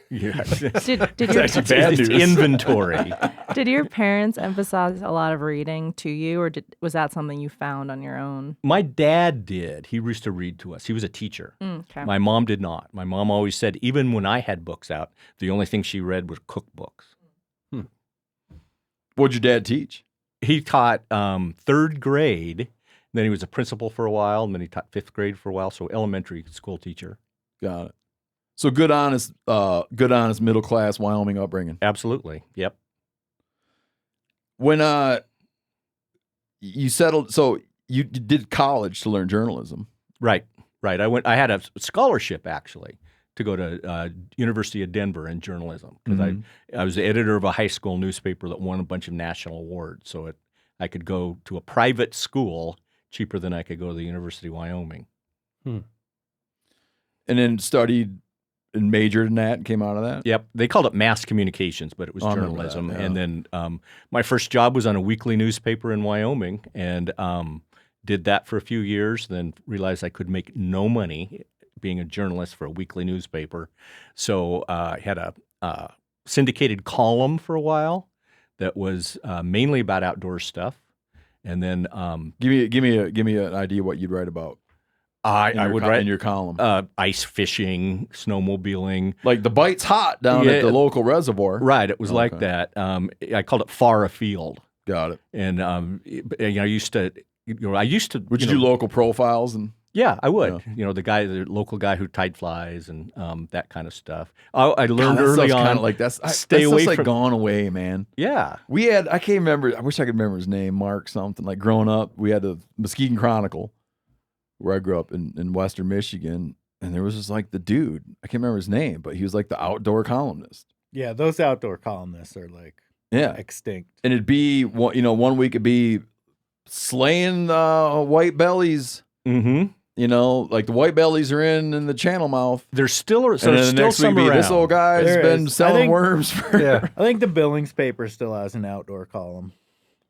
E: yeah,
G: Did your
D: actually bad
E: it's
D: news.
E: inventory.
G: did your parents emphasize a lot of reading to you, or was that something you found on your own?
E: My dad did. He used to read to us. He was a teacher.
G: Okay.
E: My mom did not. My mom always said, even when I had books out, the only thing she read was cookbooks.
D: What'd your dad teach?
E: He taught third grade. Then he was a principal for a while, and then he taught fifth grade for a while. So elementary school teacher.
D: Got it. So good, honest, middle class Wyoming upbringing.
E: Absolutely. Yep.
D: When you settled, so you did college to learn journalism.
E: Right. I had a scholarship actually to go to University of Denver in journalism because I was the editor of a high school newspaper that won a bunch of national awards. So I could go to a private school cheaper than I could go to the University of Wyoming.
D: And then studied and majored in that and came out of that.
E: Yep. They called it mass communications, but it was
D: I remember
E: journalism.
D: that, yeah.
E: And then my first job was on a weekly newspaper in Wyoming and did that for a few years, then realized I could make no money being a journalist for a weekly newspaper. So I had a syndicated column for a while that was mainly about outdoor stuff. And then
D: Give me an idea what you'd write about.
E: I would write
D: in your column.
E: ice fishing, snowmobiling.
D: Like the bite's hot down at the local reservoir.
E: Right, it was like
D: Okay.
E: that. I called it far afield.
D: Got it.
E: And I used to.
D: Would you do local profiles and?
E: Yeah, I would. The local guy who tied flies and that kind of stuff. I learned early on.
D: Kind of like
E: stay away
D: like
E: from.
D: gone away, man.
E: Yeah,
D: We had, I can't remember. I wish I could remember his name, Mark something. Like growing up, we had the Muskegon Chronicle, where I grew up in Western Michigan, and there was just like the dude. I can't remember his name, but he was like the outdoor columnist.
H: Yeah, those outdoor columnists are like
D: Yeah,
H: extinct.
D: and it'd be 1 week it'd be slaying white bellies.
E: mm-hmm.
D: Like the white bellies are in the channel mouth.
E: There's still
D: And then the
E: still
D: next week
E: some
D: be,
E: around.
D: this old guy's
H: There
D: been
H: is. I
D: selling
H: think-
D: worms for.
C: Yeah.
H: I think the Billings paper still has an outdoor column.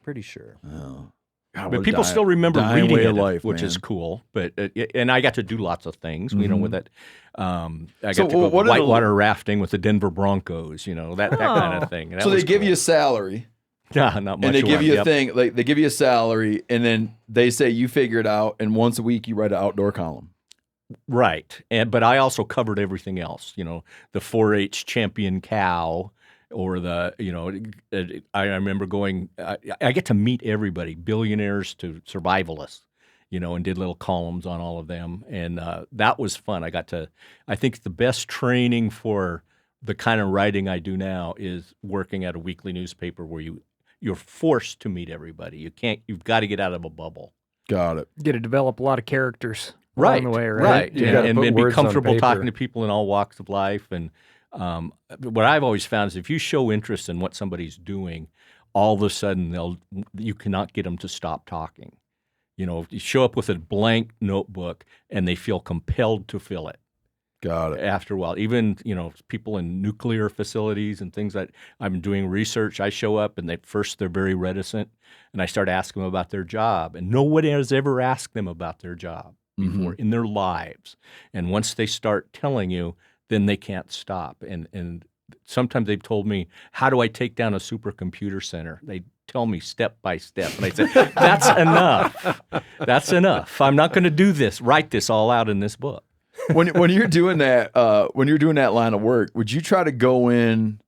H: Pretty sure.
D: Oh.
E: But people still remember
D: dying
E: reading
D: way
E: it,
D: of life,
E: which
D: man.
E: is cool. But and I got to do lots of things, with it. I got
D: So
E: to go
D: what are the-
E: whitewater rafting with the Denver Broncos, that kind of thing. And
D: So
E: that
D: they
E: was
D: give
E: cool.
D: you a salary,
E: not much.
D: and they give you a
E: Yep.
D: thing. Like they give you a salary, and then they say you figure it out, and once a week you write an outdoor column.
E: Right. But I also covered everything else, the 4-H champion cow or I remember going, I get to meet everybody, billionaires to survivalists, and did little columns on all of them. And that was fun. I think the best training for the kind of writing I do now is working at a weekly newspaper where you're forced to meet everybody. You've got to get out of a bubble.
D: Got it.
F: You got to develop a lot of characters
E: Right,
F: along the way, right?
E: right.
C: You gotta
E: And
C: put
E: be
C: words on
E: comfortable
C: paper.
E: talking to people in all walks of life. And what I've always found is if you show interest in what somebody's doing, all of a sudden you cannot get them to stop talking. You know, you show up with a blank notebook and they feel compelled to fill it.
D: Got it.
E: After a while, even, you know, people in nuclear facilities and things that I'm doing research, I show up and they're very reticent, and I start asking them about their job, and nobody has ever asked them about their job before in their lives. And once they start telling you, then they can't stop. And sometimes they've told me, how do I take down a supercomputer center? They tell me step by step. And I say, that's enough. That's enough. I'm not going to write this all out in this book.
D: When you're doing that, line of work, would you try to go in?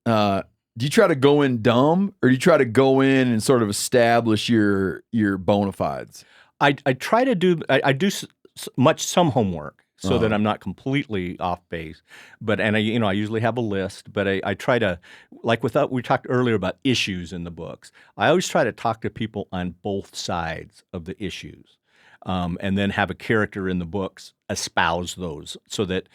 D: Do you try to go in dumb, or do you try to go in and sort of establish your bona fides?
E: I try to do. I do some homework so that I'm not completely off base. But I usually have a list. But I try to, like we talked earlier about issues in the books. I always try to talk to people on both sides of the issues. And then have a character in the books espouse those, so that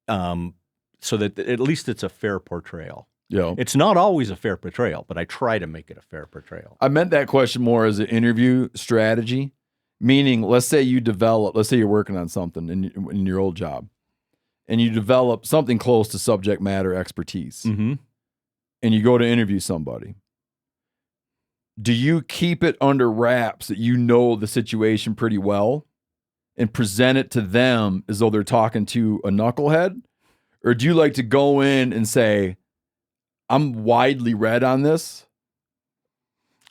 E: at least it's a fair portrayal.
D: Yeah,
E: it's not always a fair portrayal, but I try to make it a fair portrayal.
D: I meant that question more as an interview strategy, meaning, let's say you're working on something in your old job, and you develop something close to subject matter expertise, and you go to interview somebody. Do you keep it under wraps that you know the situation pretty well and present it to them as though they're talking to a knucklehead? Or do you like to go in and say, I'm widely read on this?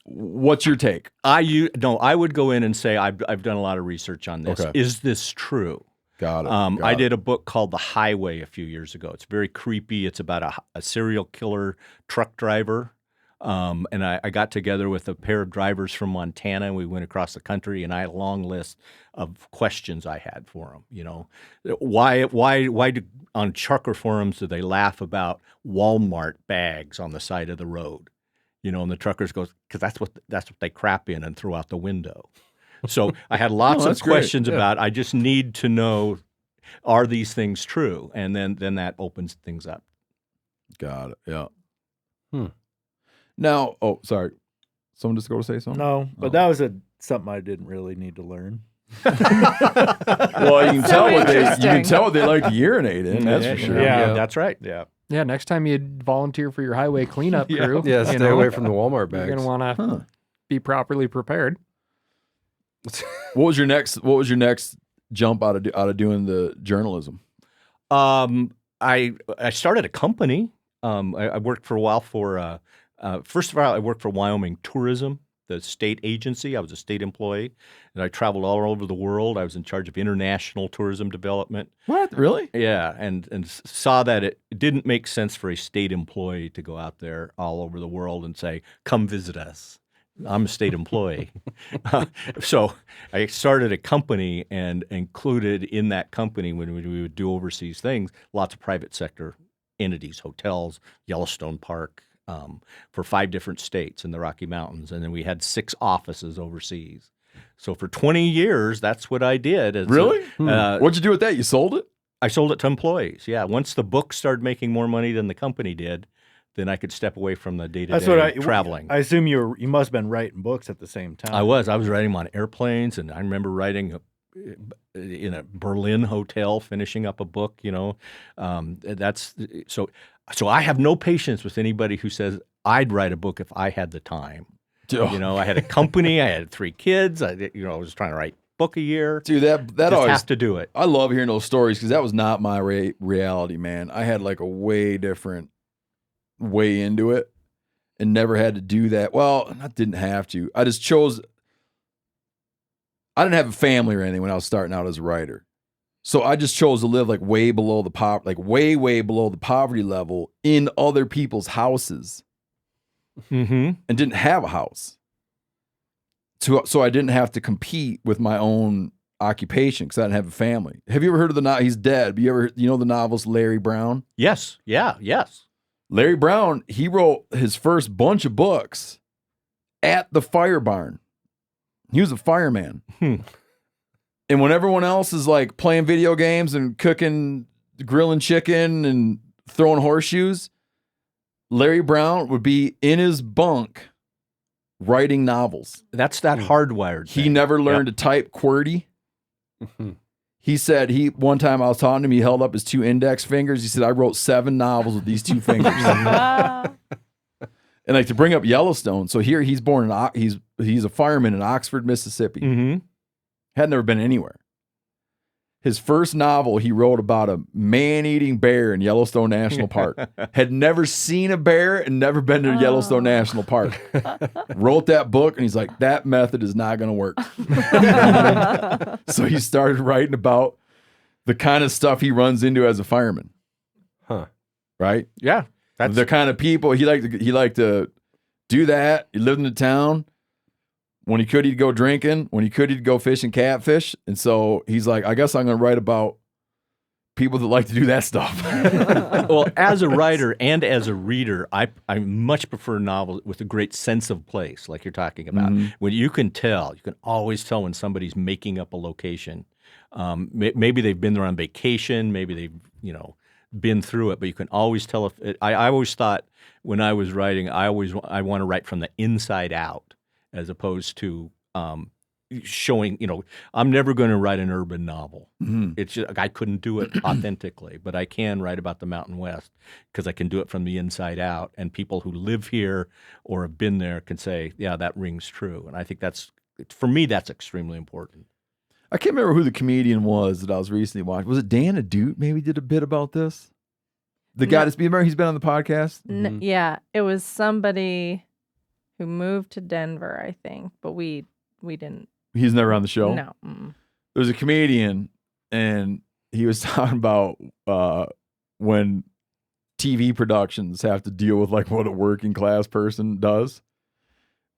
D: What's your take?
E: I would go in and say, I've done a lot of research on this.
D: Okay.
E: Is this true?
D: Got it.
E: I did a book called The Highway a few years ago. It's very creepy. It's about a serial killer truck driver. And I got together with a pair of drivers from Montana, and we went across the country, and I had a long list of questions I had for them. You know, why do, on trucker forums do they laugh about Walmart bags on the side of the road? You know, and the truckers go, because that's what they crap in and throw out the window. So I had lots of questions about, I just need to know, are these things true? And then that opens things up.
D: Got it. Yeah. Now, sorry. Someone just go to say something?
H: No, but that was something I didn't really need to learn.
D: Well, you can tell what they like to urinate in. That's for sure.
E: Yeah, that's right.
F: Yeah. Yeah, next time you volunteer for your highway cleanup crew,
C: stay away from the Walmart bags.
F: You're going to want to be properly prepared.
D: What was your next jump out of doing the journalism?
E: I started a company. I worked for a while for first of all, I worked for Wyoming Tourism, the state agency. I was a state employee, and I traveled all over the world. I was in charge of international tourism development.
D: What? Really?
E: Yeah, and saw that it didn't make sense for a state employee to go out there all over the world and say, come visit us. I'm a state employee. So I started a company, and included in that company, when we would do overseas things, lots of private sector entities, hotels, Yellowstone Park, for 5 different states in the Rocky Mountains. And then we had 6 offices overseas. So for 20 years, that's what I did.
D: Really? What'd you do with that? You sold it?
E: I sold it to employees, yeah. Once the book started making more money than the company did, then I could step away from the day-to-day traveling.
H: I assume you must have been writing books at the same time.
E: I was writing them on airplanes, and I remember writing in a Berlin hotel, finishing up a book, you know. So I have no patience with anybody who says, I'd write a book if I had the time.
D: Oh.
E: You know, I had a company, I had 3 kids, I was trying to write a book a year.
D: Dude, that
E: just
D: always
E: have to do it.
D: I love hearing those stories, because that was not my reality, man. I had like a way different way into it and never had to do that. Well, I didn't have to. I just chose. I didn't have a family or anything when I was starting out as a writer. So I just chose to live like way below the way below the poverty level in other people's houses, and didn't have a house. So I didn't have to compete with my own occupation because I didn't have a family. Have you ever heard of he's dead, but you know the novelist Larry Brown?
E: Yes. Yeah. Yes.
D: Larry Brown, he wrote his first bunch of books at the fire barn. He was a fireman. And when everyone else is like playing video games and cooking, grilling chicken and throwing horseshoes, Larry Brown would be in his bunk writing novels.
E: That's that hardwired
D: He
E: thing.
D: never learned to type QWERTY. He said one time I was talking to him, he held up his 2 index fingers. He said, I wrote 7 novels with these 2 fingers. And like to bring up Yellowstone. So here he's born he's a fireman in Oxford, Mississippi.
E: Mm-hmm.
D: Had never been anywhere. His first novel he wrote about a man-eating bear in Yellowstone National Park. Had never seen a bear and never been to Yellowstone National Park. Wrote that book and he's like, that method is not going to work. So he started writing about the kind of stuff he runs into as a fireman.
C: Huh.
D: Right?
E: Yeah. That's
D: The kind of people he liked to do that. He lived in the town. When he could, he'd go drinking. When he could, he'd go fishing catfish. And so he's like, I guess I'm going to write about people that like to do that stuff.
E: well, as a writer and as a reader, I much prefer novels with a great sense of place, like you're talking about. When you can always tell when somebody's making up a location. Maybe they've been there on vacation. Maybe they've, been through it, but you can always tell I always thought when I was writing, I want to write from the inside out as opposed to showing, I'm never going to write an urban novel. It's just, I couldn't do it authentically, but I can write about the Mountain West because I can do it from the inside out, and people who live here or have been there can say, yeah, that rings true. And I think for me, that's extremely important.
D: I can't remember who the comedian was that I was recently watching. Was it Dan Adute maybe did a bit about this? The guy remember he's been on the podcast?
G: Yeah, it was somebody who moved to Denver, I think, but we didn't.
D: He's never on the show?
G: No.
D: There was a comedian, and he was talking about when TV productions have to deal with like what a working class person does.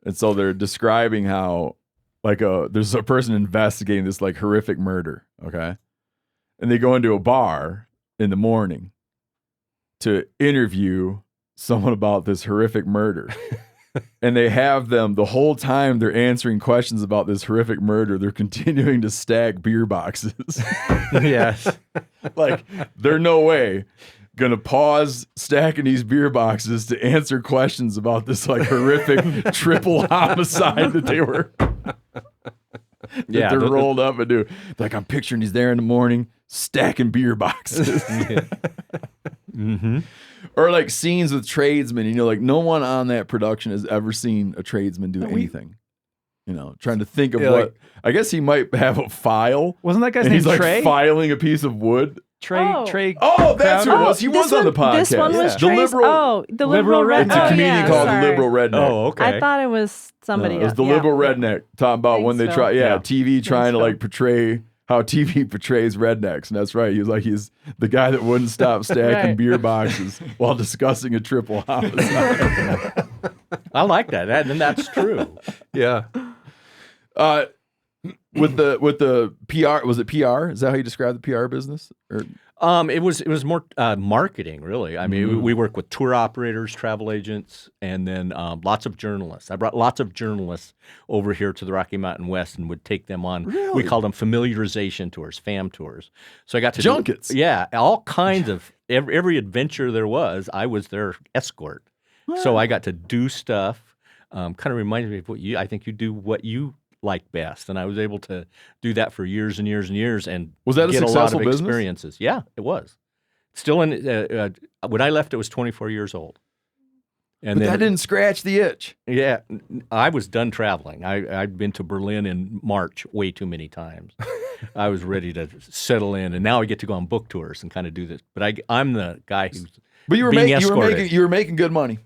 D: And so they're describing how there's a person investigating this like horrific murder, okay? And they go into a bar in the morning to interview someone about this horrific murder. And they have them the whole time they're answering questions about this horrific murder, they're continuing to stack beer boxes.
C: Yes.
D: Like, they're no way gonna pause stacking these beer boxes to answer questions about this like horrific triple homicide that they were they're rolled up and do. Like, I'm picturing he's there in the morning stacking beer boxes. Or like scenes with tradesmen, like no one on that production has ever seen a tradesman do anything. Trying to think of what. I guess he might have a file.
I: Wasn't that guy's
D: and
I: name
D: he's like
I: Trey?
D: filing a piece of wood.
I: Trey.
D: Oh, that's who it was. He was on the podcast.
G: This one was
D: The
G: Trey's.
D: liberal.
G: The liberal redneck.
D: It's a comedian called the Liberal Redneck.
E: Oh, okay.
G: I thought it was somebody
D: It was
G: else.
D: the Liberal Redneck talking about when they
G: Thanks,
D: try,
G: Phil.
D: TV trying to like portray how TV portrays rednecks. And that's right. He's the guy that wouldn't stop stacking beer boxes while discussing a triple homicide.
E: I like that. And that's true.
C: Yeah.
D: With the PR, was it PR? Is that how you describe the PR business? Or
E: It was more marketing, really. I mean, we work with tour operators, travel agents, and then lots of journalists. I brought lots of journalists over here to the Rocky Mountain West and would take them on.
D: Really?
E: We called them familiarization tours, fam tours. So I got to
D: Junkets.
E: all kinds of every adventure there was. I was their escort, so I got to do stuff. Kind of reminded me of what I think you do what you like best, and I was able to do that for years and years and years, and
D: Was that a
E: get
D: successful
E: a lot of
D: business?
E: experiences. Yeah, it was. Still in when I left, it was 24 years old, and
D: but
E: then
D: that didn't scratch the itch.
E: yeah, I was done traveling. I'd been to Berlin in March way too many times. I was ready to settle in, and now I get to go on book tours and kind of do this. But I'm the guy who's
D: But you were
E: being
D: making
E: escorted.
D: you were making good money.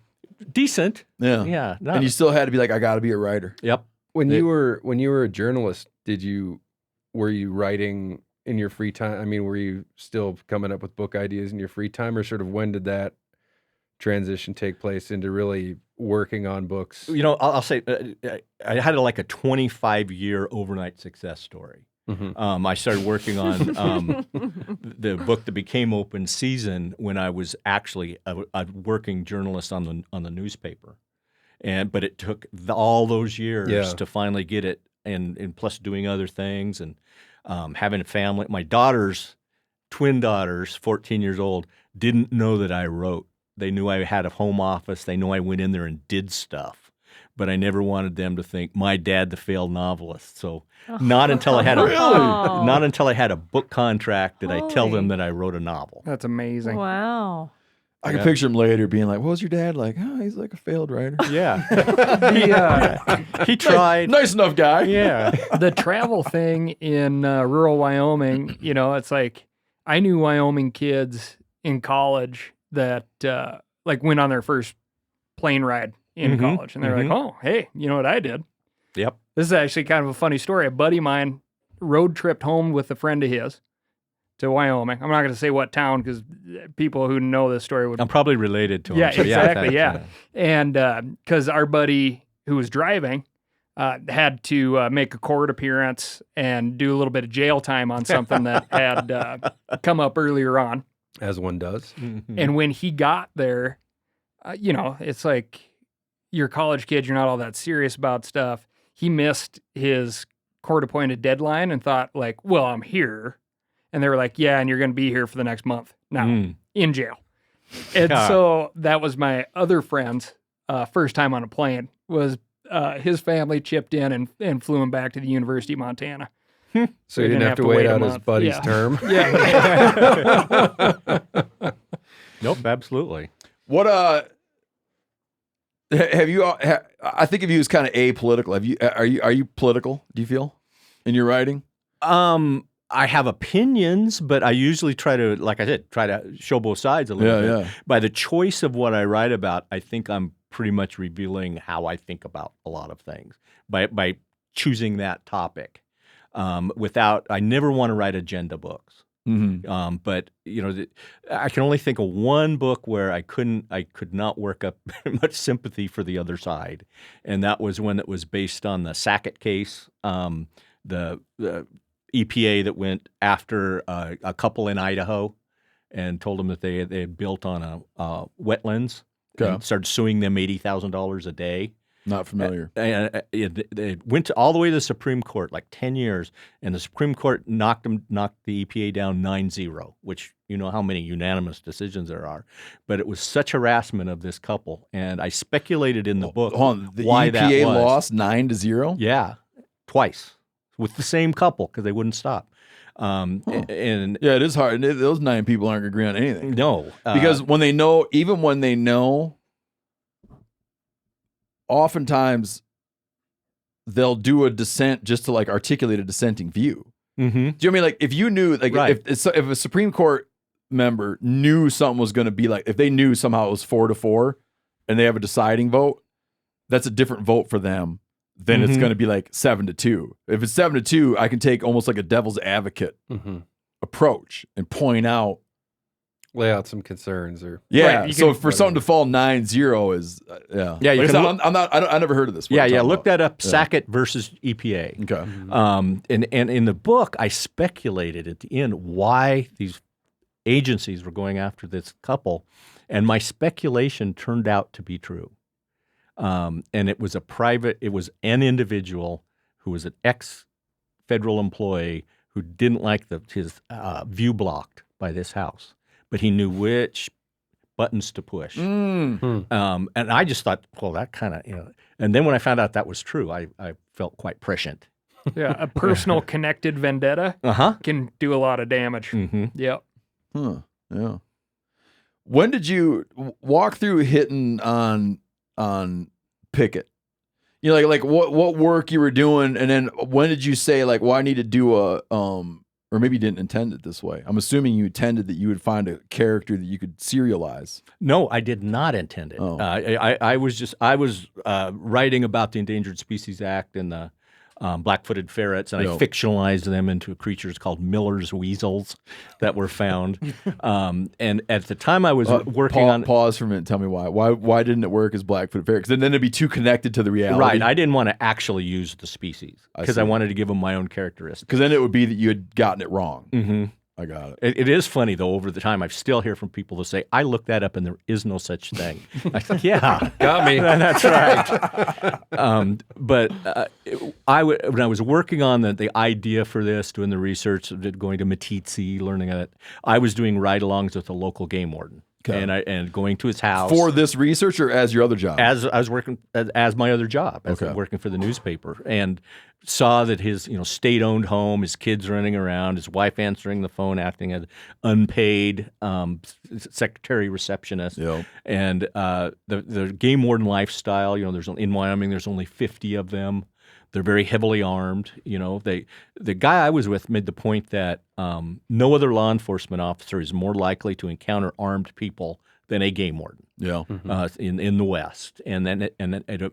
E: Decent.
D: Yeah.
E: Yeah.
D: And you still had to be like, I got to be a writer.
E: Yep.
C: When you were a journalist, were you writing in your free time? I mean, were you still coming up with book ideas in your free time, or sort of when did that transition take place into really working on books?
E: I'll say I had like a 25-year overnight success story. I started working on the book that became Open Season when I was actually a working journalist on the newspaper. But it took all those years to finally get it, and plus doing other things and having a family. My twin daughters, 14 years old, didn't know that I wrote. They knew I had a home office. They knew I went in there and did stuff. but I never wanted them to think my dad, the failed novelist. So not until I had a book contract did I tell them that I wrote a novel.
F: That's amazing.
G: Wow.
D: I can picture him later being like, "What was your dad like?" "Oh, he's like a failed writer."
E: Yeah,
F: The,
E: he tried.
D: Nice enough guy.
E: Yeah,
F: the travel thing in rural Wyoming, it's like I knew Wyoming kids in college that like went on their first plane ride in college, and they're like, "Oh, hey, you know what I did?"
E: Yep.
F: This is actually kind of a funny story. A buddy of mine road tripped home with a friend of his to Wyoming. I'm not going to say what town because people who know this story would.
E: I'm probably related to him.
F: Yeah,
E: so
F: exactly.
E: thanks.
F: And because our buddy who was driving had to make a court appearance and do a little bit of jail time on something that had come up earlier on.
C: As one does.
F: And when he got there, it's like you're a college kid, you're not all that serious about stuff. He missed his court-appointed deadline and thought, like, well, I'm here. And they were like, yeah, and you're going to be here for the next month now in jail. And so that was my other friend's first time on a plane was his family chipped in and flew him back to the University of Montana.
C: So you didn't have to wait out his buddy's term?
F: Yeah.
E: Nope, absolutely.
D: What have you? I think of you as kind of apolitical. Are you political? Do you feel in your writing?
E: I have opinions, but I usually try to, like I said, try to show both sides a little bit.
D: Yeah.
E: By the choice of what I write about, I think I'm pretty much revealing how I think about a lot of things by choosing that topic. I never want to write agenda books. But I can only think of one book where I could not work up much sympathy for the other side, and that was when it was based on the Sackett case, the EPA that went after a couple in Idaho and told them that they had built on a wetlands and started suing them $80,000 a day.
D: Not familiar.
E: And it went all the way to the Supreme Court, like 10 years, and the Supreme Court knocked the EPA down 9-0, which you know how many unanimous decisions there are. But it was such harassment of this couple, and I speculated in the book why
D: EPA
E: that was.
D: lost 9-0.
E: Yeah, twice with the same couple because they wouldn't stop. And
D: yeah, it is hard. Those 9 people aren't going to agree on anything.
E: No,
D: because when they know. Oftentimes, they'll do a dissent just to like articulate a dissenting view. Do you know what I mean? Like if you knew, like if a Supreme Court member knew something was going to be like, if they knew somehow it was 4-4, and they have a deciding vote, that's a different vote for them than it's going to be like 7-2. If it's 7-2, I can take almost like a devil's advocate approach and point out.
C: Lay out some concerns or
D: so for something to fall 9-0 is I never heard of this.
E: Look that up. Sackett versus EPA.
D: Okay.
E: And in the book, I speculated at the end why these agencies were going after this couple, and my speculation turned out to be true. And it was an individual who was an ex-federal employee who didn't like his view blocked by this house. But he knew which buttons to push. And I just thought, well, that kind of, And then when I found out that was true, I felt quite prescient.
F: Yeah, a personal connected vendetta can do a lot of damage. Yep.
D: Yeah. When did you walk through hitting on Pickett? Like what work you were doing, and then when did you say like, well, I need to do a or maybe you didn't intend it this way. I'm assuming you intended that you would find a character that you could serialize.
E: No, I did not intend it.
D: Oh.
E: I was writing about the Endangered Species Act and the black-footed ferrets, and I fictionalized them into creatures called Miller's weasels that were found. And at the time I was working on...
D: Pause for a minute. Tell me why. Why didn't it work as black-footed ferret? Because then it'd be too connected to the reality.
E: Right. I didn't want to actually use the species because I wanted to give them my own characteristics.
D: Because then it would be that you had gotten it wrong.
E: Mm-hmm.
D: I got it.
E: It is funny, though, over the time, I still hear from people that say, I looked that up and there is no such thing. I think, yeah.
C: Got me.
E: That's right. When I was working on the idea for this, doing the research, going to Matitsi, learning it, I was doing ride-alongs with a local game warden.
D: Okay.
E: and going to his house
D: For this research or as your other job?
E: as I was working as my other job,
D: Okay.
E: working for the newspaper, and saw that his state-owned home, his kids running around, his wife answering the phone, acting as unpaid secretary receptionist,
D: Yeah.
E: and the game warden lifestyle. There's in Wyoming, there's only 50 of them. They're very heavily armed. The guy I was with made the point that no other law enforcement officer is more likely to encounter armed people than a game warden.
D: Yeah.
E: In the West, and then it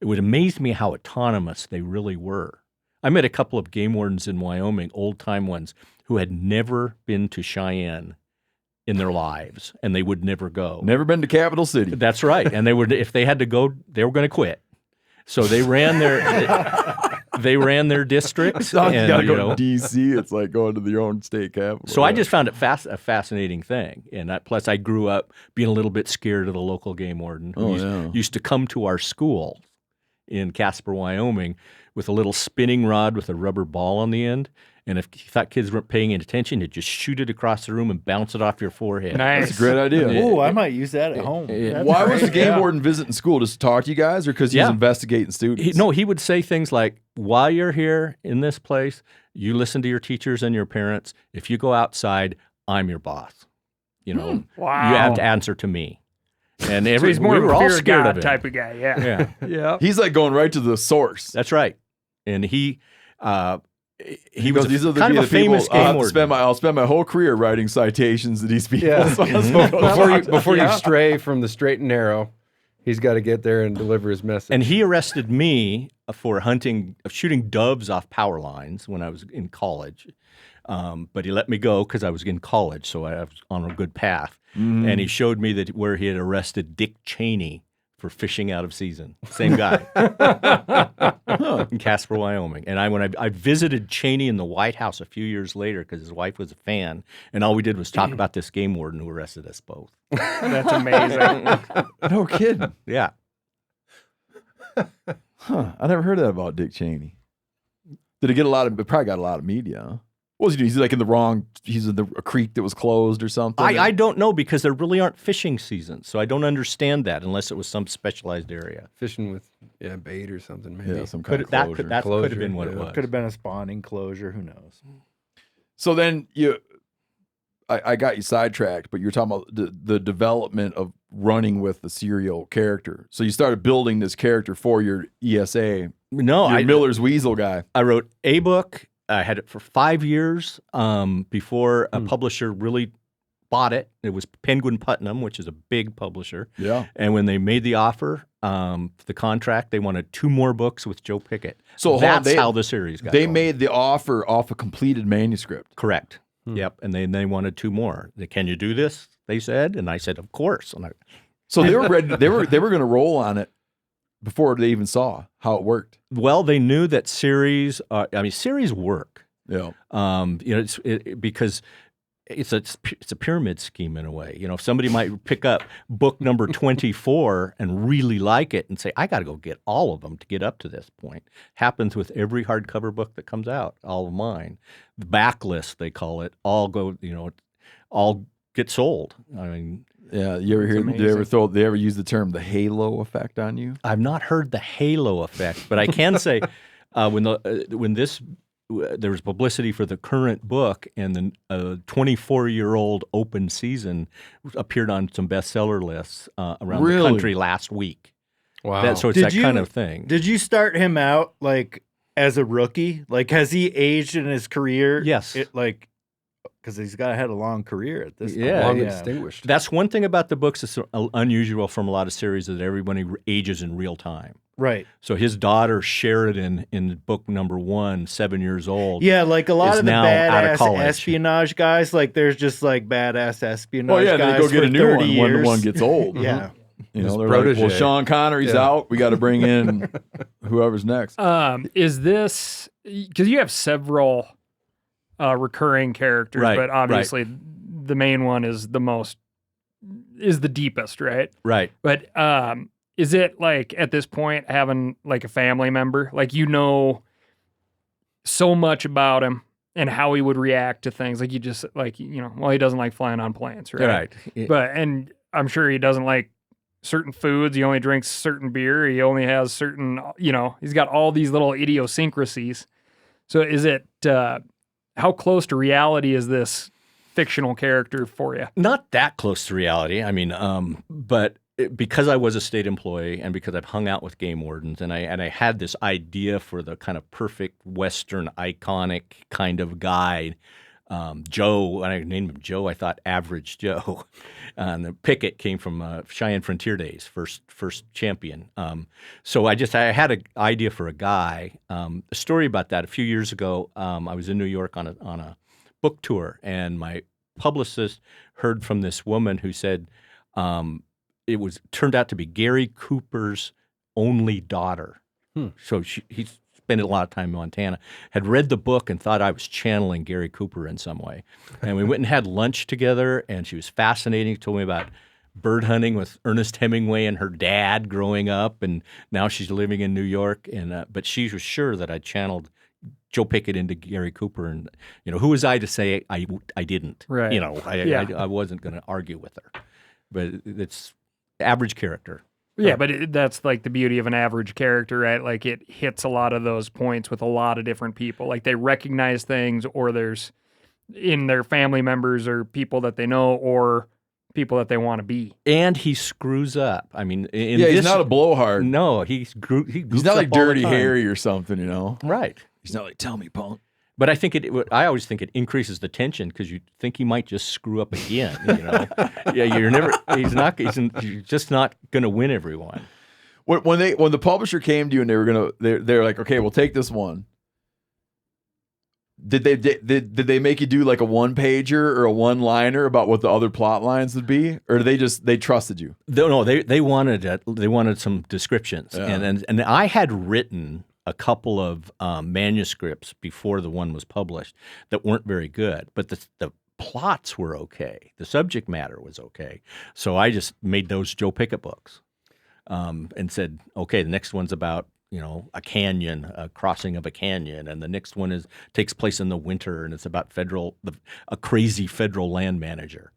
E: would amaze me how autonomous they really were. I met a couple of game wardens in Wyoming, old time ones, who had never been to Cheyenne in their lives, and they would never go.
D: Never been to Capital City.
E: That's right, and if they had to go, they were going to quit. So they ran their districts.
D: You
E: And,
D: gotta go to D.C. It's like going to your own state capital.
E: So I just found it a fascinating thing, and plus I grew up being a little bit scared of the local game warden who used to come to our school in Casper, Wyoming, with a little spinning rod with a rubber ball on the end. And if he thought kids weren't paying attention, he'd just shoot it across the room and bounce it off your forehead.
F: Nice.
D: That's a great idea.
H: Ooh, I might use that at home. That's
D: Why was the
H: great.
D: game warden visiting school? Just to talk to you guys, or because he was investigating students?
E: He would say things like, while you're here in this place, you listen to your teachers and your parents. If you go outside, I'm your boss.
F: Wow.
E: You have to answer to me. And
F: So he's more
E: we
F: of
E: were
F: a
E: all
F: fear
E: scared
F: God
E: of him.
F: type of guy. Yeah.
E: Yeah.
F: Yeah.
D: He's like going right to the source.
E: That's right. And he
D: He
E: was
D: goes, these are
E: kind of a famous game warden.
D: I'll spend my whole career writing citations to these people.
C: Yeah. Before you stray from the straight and narrow, he's got to get there and deliver his message.
E: And he arrested me for shooting doves off power lines when I was in college. But he let me go because I was in college, so I was on a good path. And he showed me where he had arrested Dick Cheney for fishing out of season. Same guy. In Casper, Wyoming. And I visited Cheney in the White House a few years later because his wife was a fan, and all we did was talk about this game warden who arrested us both.
F: That's amazing.
D: No kidding.
E: Yeah.
D: Huh. I never heard that about Dick Cheney. Did it get it probably got a lot of media, huh? What was he doing? He's like he's in a creek that was closed or something?
E: I don't know because there really aren't fishing seasons, so I don't understand that unless it was some specialized area.
C: Fishing with bait or something, maybe.
D: Yeah, some kind of
E: That
D: closure.
E: could have been what it was.
H: Could have been a spawning closure. Who knows?
D: So then I got you sidetracked, but you're talking about the development of running with the serial character. So you started building this character for your ESA.
E: No,
D: Your Miller's Weasel guy.
E: I wrote a book. I had it for 5 years before a publisher really bought it. It was Penguin Putnam, which is a big publisher.
D: Yeah.
E: And when they made the offer, the contract, they wanted 2 more books with Joe Pickett.
D: So
E: that's how the series got
D: They
E: going.
D: made the offer off a completed manuscript.
E: Correct. Yep. And they wanted 2 more. Can you do this? They said, and I said, of course. And
D: So they were ready. They were going to roll on it before they even saw how it worked.
E: Well, they knew that series work.
D: Yeah.
E: Because it's a pyramid scheme in a way. If somebody might pick up book number 24 and really like it and say, I got to go get all of them to get up to this point. Happens with every hardcover book that comes out, all of mine. The backlist, they call it, all get sold. I mean,
D: Yeah. You ever hear? They ever use the term the halo effect on you?
E: I've not heard the halo effect, but I can say when there was publicity for the current book, and the 24-year-old open season appeared on some bestseller lists around the country last week.
C: Wow.
E: So it's that kind of thing.
H: Did you start him out like as a rookie? Like, has he aged in his career?
E: Yes.
H: Because he's had a long career at this point.
E: Yeah,
C: Long and distinguished.
E: That's one thing about the books that's unusual from a lot of series, is that everybody ages in real time.
H: Right.
E: So his daughter Sheridan in book number 1, 7 years old.
H: Yeah, like a lot
E: is
H: of the
E: now out of
H: badass
E: college.
H: espionage guys, like there's just like badass espionage
D: Oh yeah,
H: guys
D: they go get
H: for
D: a new
H: 30
D: one
H: years.
D: when the one gets old.
H: Yeah.
D: You
C: His
D: know, they're
C: protege.
D: like, well, Sean Connery's out. We got to bring in whoever's next.
F: Is this because you have several recurring characters,
E: Right,
F: but obviously the main one is the deepest, right?
E: Right.
F: But is it like at this point having like a family member, like so much about him, and how he would react to things. Like, he just, like, you know, well, he doesn't like flying on planes, right?
E: Right.
F: But, and I'm sure he doesn't like certain foods. He only drinks certain beer. He only has certain, you know, he's got all these little idiosyncrasies. So is it, how close to reality is this fictional character for you?
E: Not that close to reality. I mean, but because I was a state employee and because I've hung out with game wardens and I had this idea for the kind of perfect Western iconic kind of guy, Joe, and I named him Joe. I thought Average Joe. And the Pickett came from Cheyenne Frontier Days, first champion. So I had an idea for a guy. A story about that a few years ago. I was in New York on a book tour, and my publicist heard from this woman who said it turned out to be Gary Cooper's only daughter. So he spent a lot of time in Montana, had read the book and thought I was channeling Gary Cooper in some way. And we went and had lunch together, and she was fascinating. Told me about bird hunting with Ernest Hemingway and her dad growing up, and now she's living in New York. And but she was sure that I channeled Joe Pickett into Gary Cooper, and you know, who was I to say I didn't?
F: Right.
E: You know, I wasn't going to argue with her, but it's average character.
F: Yeah, but that's like the beauty of an average character, right? Like, it hits a lot of those points with a lot of different people. Like, they recognize things, or there's in their family members or people that they know or people that they want to be.
E: And he screws up. I mean,
D: he's not a blowhard.
E: No, he's
D: not like Dirty Harry or something, you know?
E: Right.
D: He's not like, tell me, punk.
E: But I think I always think it increases the tension because you think he might just screw up again. You know, he's just not going to win everyone.
D: When the publisher came to you and they're like, okay, we'll take this one. Did they make you do like a one pager or a one liner about what the other plot lines would be, or they trusted you?
E: No, they wanted some descriptions, and I had written a couple of manuscripts before the one was published that weren't very good, but the plots were okay. The subject matter was okay. So I just made those Joe Pickett books and said, okay, the next one's about, you know, a canyon, a crossing of a canyon, and the next one takes place in the winter, and it's about a crazy federal land manager.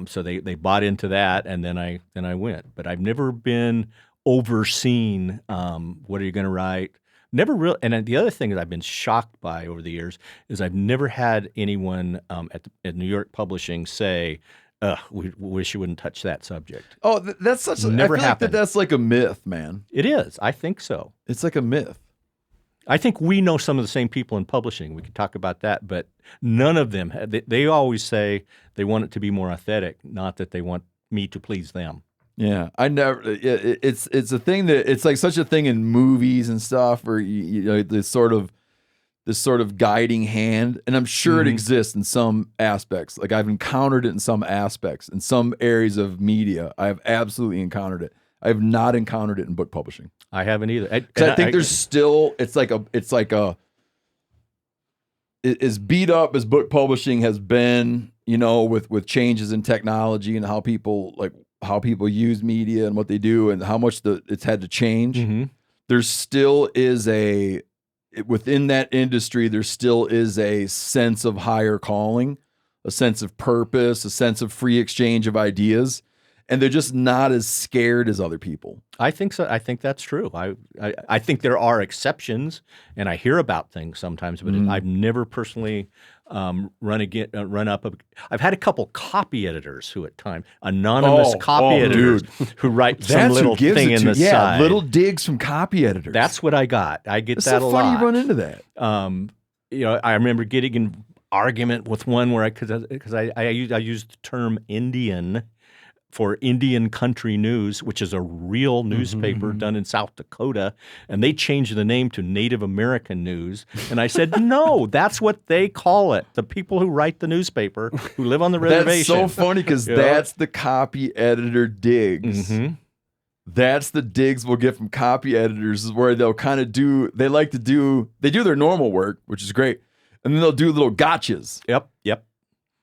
E: So they bought into that, and then I went. But I've never been overseen. What are you going to write? Never really. And the other thing that I've been shocked by over the years is I've never had anyone at New York Publishing say, we wish you wouldn't touch that subject.
D: Oh, that's such
E: never
D: I feel
E: happened.
D: Like that's like a myth, man.
E: It is. I think so.
D: It's like a myth.
E: I think we know some of the same people in publishing. We could talk about that, but none of them. They always say they want it to be more authentic, not that they want me to please them.
D: Yeah, I never. It's a thing that it's like such a thing in movies and stuff, or you know, this sort of guiding hand, and I'm sure it exists in some aspects. Like I've encountered it in some aspects, in some areas of media. I have absolutely encountered it. I have not encountered it in book publishing.
E: I haven't either.
D: Because I think there's still it's like as beat up as book publishing has been, you know, with changes in technology and how people use media and what they do and how much it's had to change. There still is within that industry, there still is a sense of higher calling, a sense of purpose, a sense of free exchange of ideas. And they're just not as scared as other people.
E: I think so. I think that's true. I think there are exceptions, and I hear about things sometimes, but I've never personally run up. I've had a couple copy editors who at times, anonymous copy editors who write some little thing in the side.
D: Little digs from copy editors.
E: That's what I got. I get that a lot.
D: It's so funny you run into that.
E: You know, I remember getting in argument with one where because I used the term Indian for Indian Country News, which is a real newspaper done in South Dakota, and they changed the name to Native American News. And I said, no, that's what they call it. The people who write the newspaper, who live on the reservation.
D: That's so funny because that's the copy editor digs. That's the digs we'll get from copy editors, is where they'll kind of do their normal work, which is great, and then they'll do little gotchas.
E: Yep.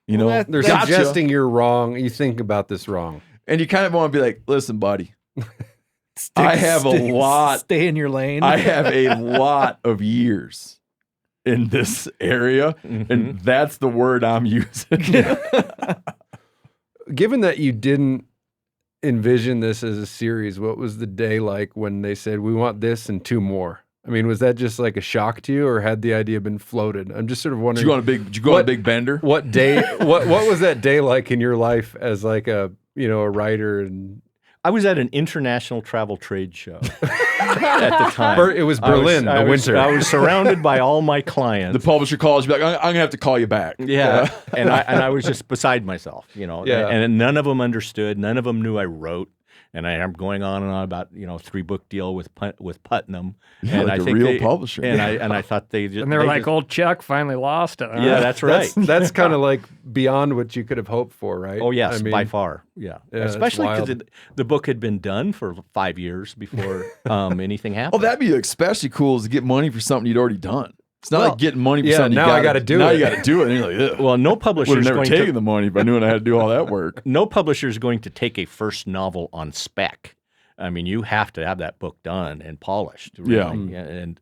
D: You know,
C: they're suggesting you're wrong. You think about this wrong.
D: And you kind of want to be like, listen, buddy, I have a lot.
H: Stay in your lane.
D: I have a lot of years in this area, and that's the word I'm using.
C: Given that you didn't envision this as a series, what was the day like when they said, we want this and 2 more? I mean, was that just like a shock to you, or had the idea been floated? I'm just sort of wondering.
D: Did you go on a big bender?
C: What day? what was that day like in your life as like a writer? And
E: I was at an international travel trade show at the time.
C: It was Berlin, winter.
E: I was surrounded by all my clients.
D: The publisher calls you, like, I'm gonna have to call you back.
E: Yeah, and I was just beside myself,
C: Yeah.
E: and none of them understood. None of them knew I wrote. And I'm going on and on about 3-book deal with Putnam,
D: Yeah,
E: and
D: like
E: I
D: a
E: think
D: real publisher.
E: And I thought they just,
F: And they're like, old Chuck finally lost it. Huh?
E: yeah, that's right.
C: That's kind of like beyond what you could have hoped for, right?
E: Oh yes,
C: I mean,
E: by far. Yeah,
C: that's
E: especially
C: wild.
E: because the book had been done for 5 years before anything
D: Oh,
E: happened.
D: that'd be especially cool is to get money for something you'd already done. It's not
E: Well,
D: like getting money for
C: yeah,
D: something.
C: now I gotta do
D: now
C: it.
D: you got to do it. And you're like, ugh.
E: Well, no
D: Would
E: publisher
D: have
E: is
D: never
E: going
D: taken
E: to.
D: the money if I knew I had to do all that work.
E: No publisher is going to take a first novel on spec. I mean, you have to have that book done and polished. Really. And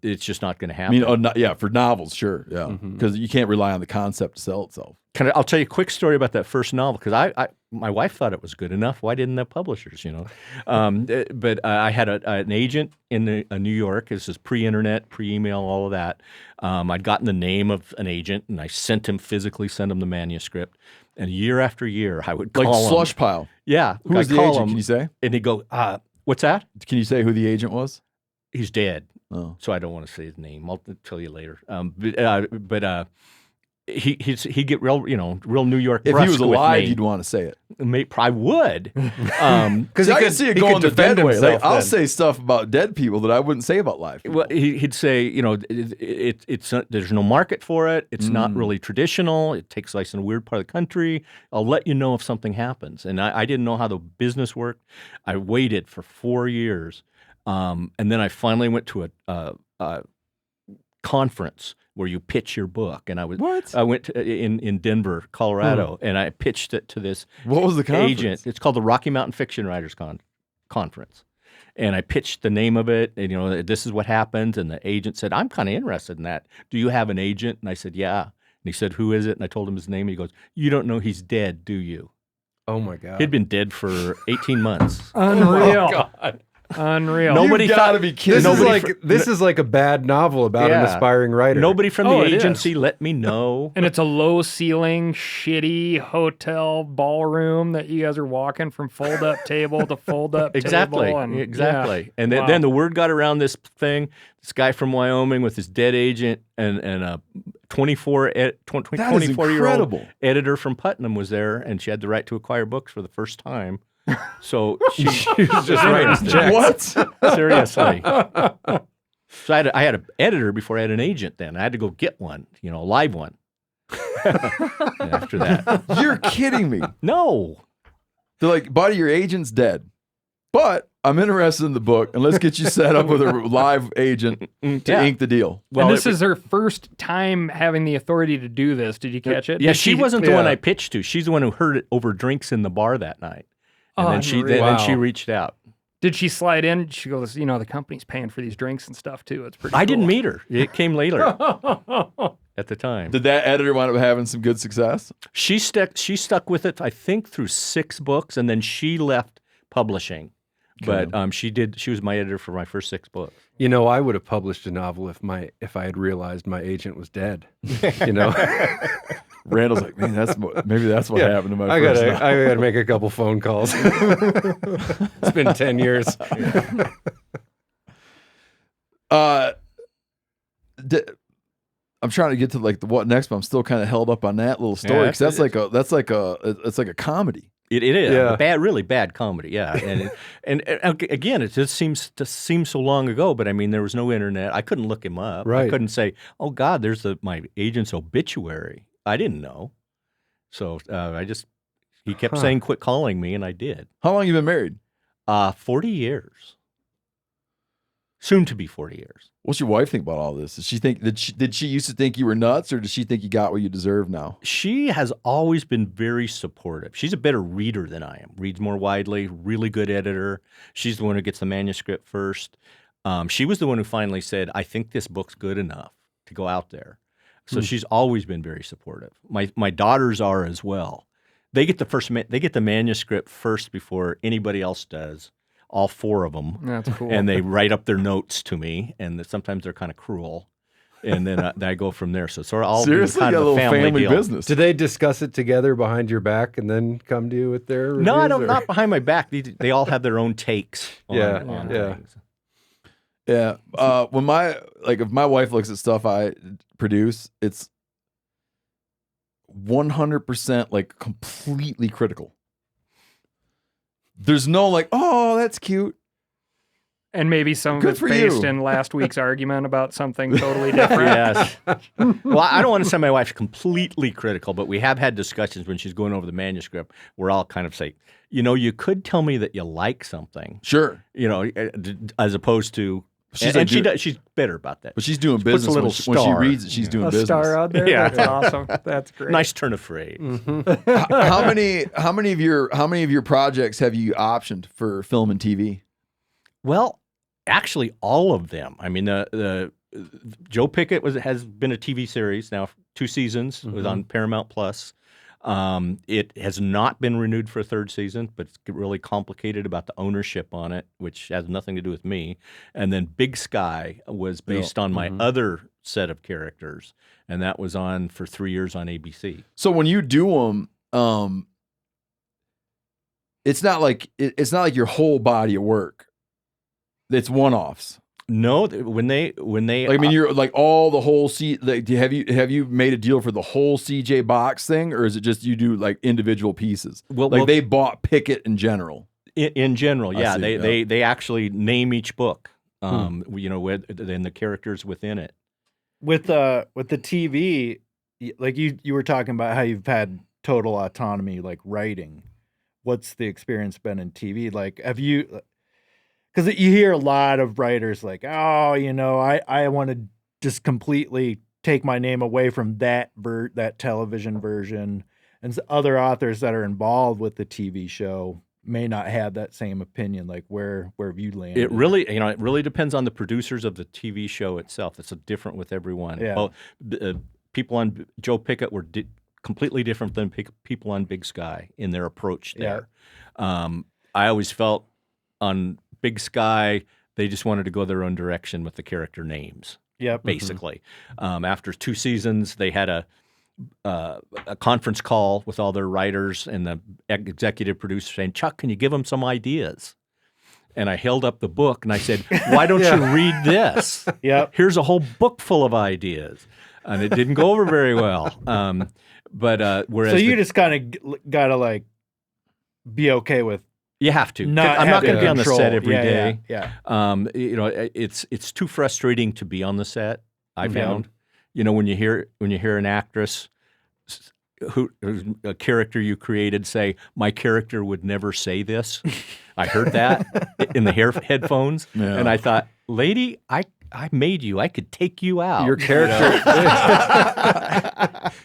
E: it's just not going to
D: I
E: happen.
D: mean, for novels, sure, yeah, because you can't rely on the concept to sell itself.
E: I'll tell you a quick story about that first novel because my wife thought it was good enough. Why didn't the publishers? But I had an agent in New York. This is pre-internet, pre-email, all of that. I'd gotten the name of an agent, and I sent him the manuscript. And year after year, I would call
D: Like
E: him.
D: slush pile.
E: Yeah,
D: Who was
E: I'd
D: the
E: call
D: agent?
E: him,
D: Can you say?
E: and he'd go, "What's that?"
D: Can you say who the agent was?
E: He's dead.
D: Oh.
E: So I don't want to say his name. I'll tell you later. But he'd get real New York.
D: If he
E: brusque
D: was
E: with
D: alive,
E: me.
D: you'd want to say it.
E: I would.
C: Because
D: I can see it going the dead way. Like, I'll
C: then.
D: say stuff about dead people that I wouldn't say about live people.
E: Well, he'd say, it's there's no market for it. It's not really traditional. It takes place in a weird part of the country. I'll let you know if something happens. And I didn't know how the business worked. I waited for 4 years, and then I finally went to a conference where you pitch your book. And I went to, in Denver, Colorado, and I pitched it to this
D: What was the conference?
E: agent. It's called the Rocky Mountain Fiction Writers Conference. And I pitched the name of it, and this is what happened. And the agent said, I'm kind of interested in that. Do you have an agent? And I said, yeah. And he said, who is it? And I told him his name. And he goes, you don't know he's dead, do you?
C: Oh my God.
E: He'd been dead for 18 months.
F: Unreal.
C: God.
F: Unreal.
E: Nobody
D: You gotta be kidding.
C: This is like a bad novel about an
E: Yeah.
C: aspiring writer.
E: Nobody from
F: Oh,
E: the
F: it
E: agency
F: is.
E: let me know.
F: And it's a low ceiling, shitty hotel ballroom that you guys are walking from fold up table to fold up
E: Exactly.
F: table. And,
E: Exactly.
F: yeah.
E: And then,
F: Wow.
E: then the word got around this thing. This guy from Wyoming with his dead agent and a 24-year-old
D: incredible.
E: editor from Putnam was there, and she had the right to acquire books for the first time. So she
C: was just writing checks.
D: What?
E: seriously. So I had an editor before I had an agent. Then I had to go get one, a live one. And after that,
D: You're kidding me.
E: no.
D: They're like, buddy, your agent's dead. But I'm interested in the book, and let's get you set up with a live agent to
E: Yeah.
D: ink the deal.
F: And this is her first time having the authority to do this. Did you catch it?
E: Yeah,
F: Did
E: she wasn't the one
C: yeah.
E: I pitched to. She's the one who heard it over drinks in the bar that night. And then
F: Unreal.
E: then she
C: Wow.
E: reached out.
F: Did she slide in? She goes, the company's paying for these drinks and stuff too. It's pretty
E: I
F: cool.
E: didn't meet her. It came later at the time.
D: Did that editor wind up having some good success?
E: She stuck with it, I think, through 6 books, and then she left publishing. But she was my editor for my first 6 books.
C: I would have published a novel if I had realized my agent was dead.
D: Randall's like, man, maybe that's what happened to my
C: I
D: first
C: gotta, I gotta make a couple phone calls. It's been 10 years.
D: I'm trying to get to like the what next, but I'm still kind of held up on that little story
E: Yeah,
D: because it's like a comedy.
E: It is
C: Yeah.
E: really bad comedy, yeah. And again, it just seems so long ago. But I mean, there was no internet. I couldn't look him up. I
C: Right.
E: couldn't say, "Oh God, there's my agent's obituary." I didn't know. So he kept saying, "Quit calling me," and I did.
D: How long you been married?
E: 40 years. Soon to be 40 years.
D: What's your wife think about all this? Does she think did she used to think you were nuts, or does she think you got what you deserve now?
E: She has always been very supportive. She's a better reader than I am. Reads more widely, really good editor. She's the one who gets the manuscript first. She was the one who finally said, I think this book's good enough to go out there. So she's always been very supportive. My daughters are as well. They get the manuscript first before anybody else does. All 4 of them.
F: That's cool.
E: And they write up their notes to me, and sometimes they're kind of cruel. And then I go from there. So it's all
D: Seriously,
E: kind
D: got
E: of
D: a
E: a
D: little family
E: deal.
D: business.
C: Do they discuss it together behind your back and then come to you with their reviews?
E: No, I don't.
C: or-
E: Not behind my back. They all have their own takes. On
C: Yeah.
E: things.
D: Yeah. If my wife looks at stuff I produce, it's 100% like completely critical. There's no like, oh, that's cute.
F: And maybe some of
D: Good
F: it's
D: for
F: based
D: you.
F: in last week's argument about something totally different.
E: Yes. Well, I don't want to say my wife's completely critical, but we have had discussions when she's going over the manuscript where I'll kind of say, you could tell me that you like something,
D: Sure.
E: as opposed to.
D: She's
E: And
D: like,
E: she's bitter about that.
D: But she's doing
E: She puts a
D: business.
E: little
D: When she
E: star.
D: reads it, she's doing
F: A
D: business.
F: star out there.
E: Yeah.
F: That's awesome. That's great.
E: Nice turn of phrase.
D: how many of your projects have you optioned for film and TV?
E: Well, actually, all of them. I mean, the Joe Pickett has been a TV series now, 2 seasons. It was on Paramount Plus. It has not been renewed for a 3rd season, but it's really complicated about the ownership on it, which has nothing to do with me. And then Big Sky was based on my other set of characters, and that was on for 3 years on ABC.
D: So when you do them, it's not like your whole body of work. It's one-offs.
E: No, when they
D: Like, I mean, you're like all the whole Like, have you made a deal for the whole CJ box thing, or is it just you do like individual pieces?
E: Well,
D: They bought Pickett in general.
E: in general,
D: I
E: yeah,
D: see,
E: they actually name each book, and the characters within it.
H: With the TV, like you were talking about how you've had total autonomy, like writing. What's the experience been in TV? Like, have you? Because you hear a lot of writers like, oh, I want to just completely take my name away from that television version, and other authors that are involved with the TV show may not have that same opinion. Like, where have you landed?
E: It really depends on the producers of the TV show itself. It's different with everyone.
H: Yeah.
E: Well, people on Joe Pickett were completely different than people on Big Sky in their approach there. I always felt on Big Sky, they just wanted to go their own direction with the character names.
H: Yep.
E: Basically. After 2 seasons, they had a conference call with all their writers and the executive producer saying, Chuck, can you give them some ideas? And I held up the book and I said, why don't you read this?
H: Yep.
E: Here's a whole book full of ideas. And it didn't go over very well. Whereas
H: So you just kind of gotta like be okay with.
E: you have to.
H: Not
E: I'm not going to
H: having
E: be on the
H: control.
E: set every
H: Yeah,
E: day.
H: yeah.
E: It's too frustrating to be on the set. I found, when you hear an actress who's a character you created say, "My character would never say this." I heard that in the headphones, and I thought, "Lady, I made you. I could take you out."
C: Your character,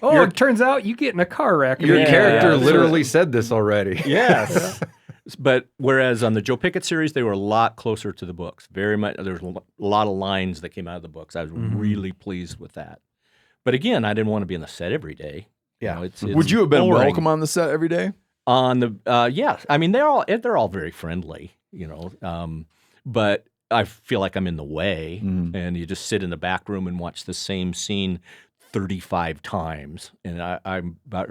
F: It turns out you get in a car wreck.
C: your
F: Yeah.
C: character
E: Yeah.
C: literally said this already.
E: Yes. But whereas on the Joe Pickett series, they were a lot closer to the books. Very much. There's a lot of lines that came out of the books. I was really pleased with that. But again, I didn't want to be on the set every day.
H: Yeah.
E: It's
D: Would you have been
E: boring.
D: welcome on the set every day?
E: On the yes, I mean they're all very friendly, but I feel like I'm in the way, and you just sit in the back room and watch the same scene 35 times, and I'm about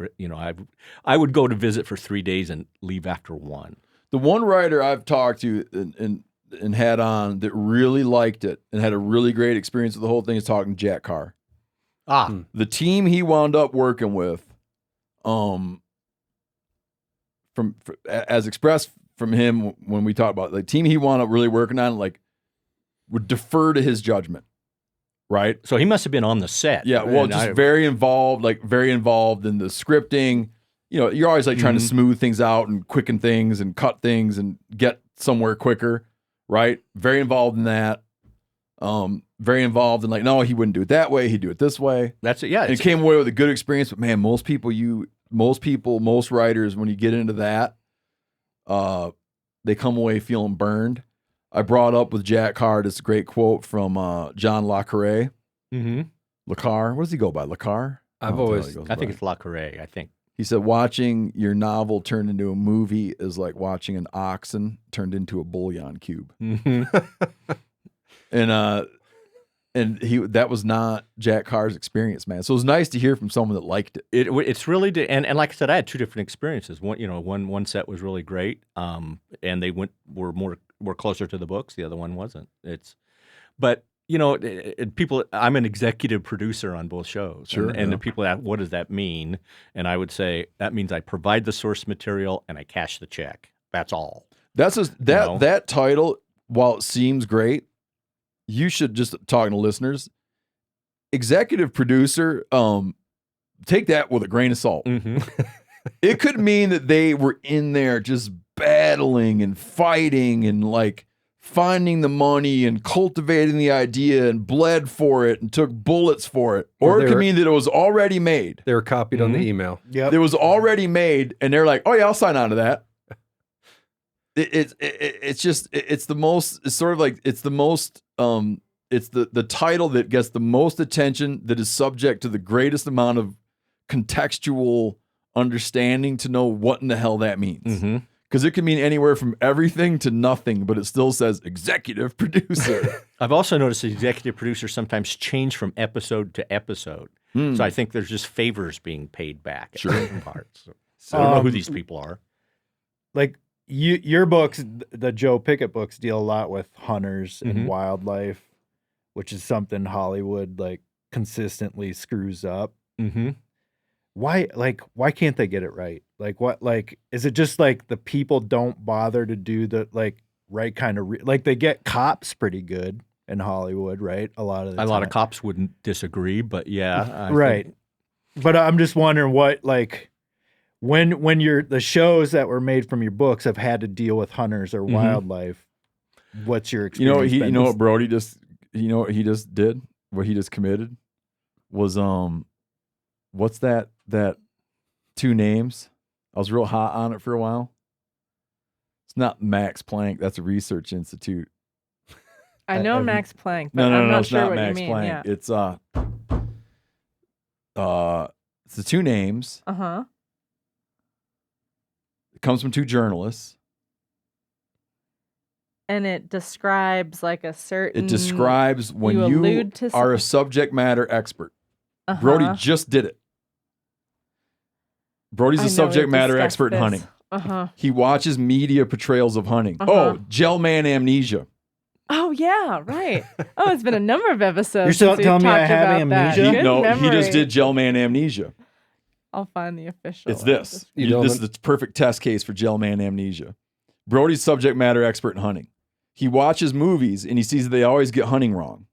E: I would go to visit for 3 days and leave after 1.
D: The one writer I've talked to and had on that really liked it and had a really great experience with the whole thing is talking Jack Carr. The team he wound up working with, as expressed from him when we talked about the team he wound up really working on, like would defer to his judgment, right?
E: So he must have been on the set.
D: Yeah, well,
E: and
D: just very involved in the scripting. You're always like trying to smooth things out and quicken things and cut things and get somewhere quicker, right? Very involved in that. Very involved in like, no, he wouldn't do it that way. He'd do it this way.
E: That's it. Yeah,
D: And it came away with a good experience. But man, most writers, when you get into that, they come away feeling burned. I brought up with Jack Carr this great quote from John Le Carre. Lacar. What does he go by? Lacar?
C: I've
D: I don't know
C: always-
D: what he goes
E: I think
D: by.
E: it's La Corée. I think.
D: He said watching your novel turned into a movie is like watching an oxen turned into a bouillon cube. And that was not Jack Carr's experience, man. So it was nice to hear from someone that liked it.
E: It's really and like I said, I had two different experiences. One set was really great, and they were more closer to the books. The other one wasn't. But people. I'm an executive producer on both shows,
D: Sure,
E: and
D: yeah.
E: the people ask, what does that mean? And I would say that means I provide the source material and I cash the check. That's all.
D: That's that title. While it seems great, you should just talking to listeners. Executive producer, take that with a grain of salt. It could mean that they were in there just battling and fighting and like finding the money and cultivating the idea and bled for it and took bullets for it. Or it could mean that it was already made.
C: They were copied on the email.
H: Yep.
D: It was already made, and they're like, "Oh yeah, I'll sign on to that." It's the title that gets the most attention, that is subject to the greatest amount of contextual understanding to know what in the hell that means. Because it can mean anywhere from everything to nothing, but it still says executive producer.
E: I've also noticed the executive producers sometimes change from episode to episode. So I think there's just favors being paid back at certain parts. So I don't know who these people are.
H: Like your books, the Joe Pickett books, deal a lot with hunters and wildlife, which is something Hollywood like consistently screws up. Why can't they get it right? Like what? Like is it just like the people don't bother to do the like right kind of like they get cops pretty good in Hollywood, right? A lot of
E: of cops wouldn't disagree, but yeah,
H: right. But I'm just wondering what like when the shows that were made from your books have had to deal with hunters or wildlife. What's your experience?
D: You know what Brody just what he just did? What he just committed was what's that two names? I was real hot on it for a while. It's not Max Planck. That's a research institute.
G: I know Max Planck, but
D: No,
G: I'm not
D: it's
G: sure
D: not
G: what
D: Max
G: you mean.
D: Planck.
G: Yeah.
D: It's the two names. It comes from two journalists.
G: And it describes like a certain.
D: It describes when
G: you
D: you
G: allude to
D: are a subject matter expert. Brody just did it. Brody's
G: I
D: a
G: know,
D: subject
G: we
D: matter
G: discussed
D: expert in
G: this.
D: hunting. He watches media portrayals of hunting. Oh, gel man amnesia.
G: Oh yeah, right. Oh, it's been a number of episodes.
H: You're still
G: since we've
H: telling me I
G: talked
H: have
G: about
H: amnesia?
G: That.
D: He
G: Good
D: just
G: memory.
D: did gel man amnesia.
G: I'll find the official.
D: It's this.
C: You
D: This is the perfect test case for gel man amnesia. Brody's subject matter expert in hunting. He watches movies and he sees that they always get hunting wrong.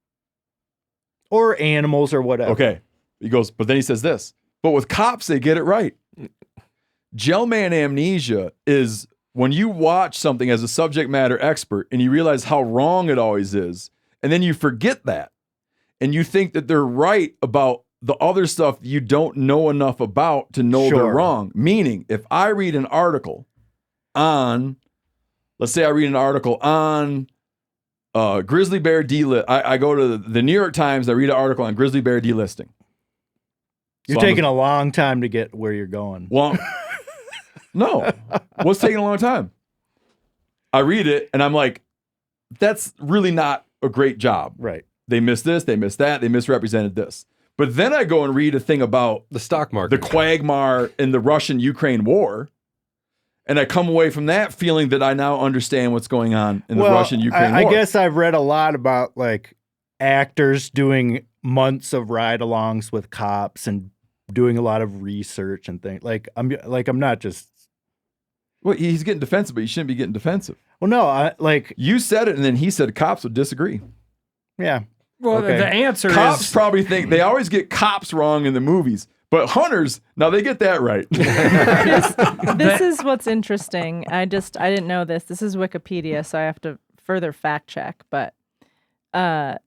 H: or animals or whatever.
D: Okay. He goes, but then he says this. But with cops, they get it right. Gel man amnesia is when you watch something as a subject matter expert and you realize how wrong it always is, and then you forget that, and you think that they're right about the other stuff you don't know enough about to know they're wrong. Meaning, if I read an article on, let's say I read an article on grizzly bear delist. I go to the New York Times, I read an article on grizzly bear delisting.
H: You're taking a long time to get where you're going.
D: Well, no. What's taking a long time? I read it and I'm like, that's really not a great job.
H: Right.
D: They missed this, they missed that, they misrepresented this. But then I go and read a thing about
C: the stock market,
D: the quagmire in the Russian-Ukraine war. And I come away from that feeling that I now understand what's going on in the Russian-Ukraine war.
H: I guess I've read a lot about like actors doing months of ride-alongs with cops and doing a lot of research and things. I'm not just.
D: Well, he's getting defensive, but you shouldn't be getting defensive.
H: Well, no,
D: you said it, and then he said cops would disagree.
H: Yeah.
F: Well,
H: okay.
F: the answer
D: cops
F: is
D: probably think they always get cops wrong in the movies, but hunters, now they get that right.
G: This is what's interesting. I didn't know this. This is Wikipedia, so I have to further fact check. But Gelman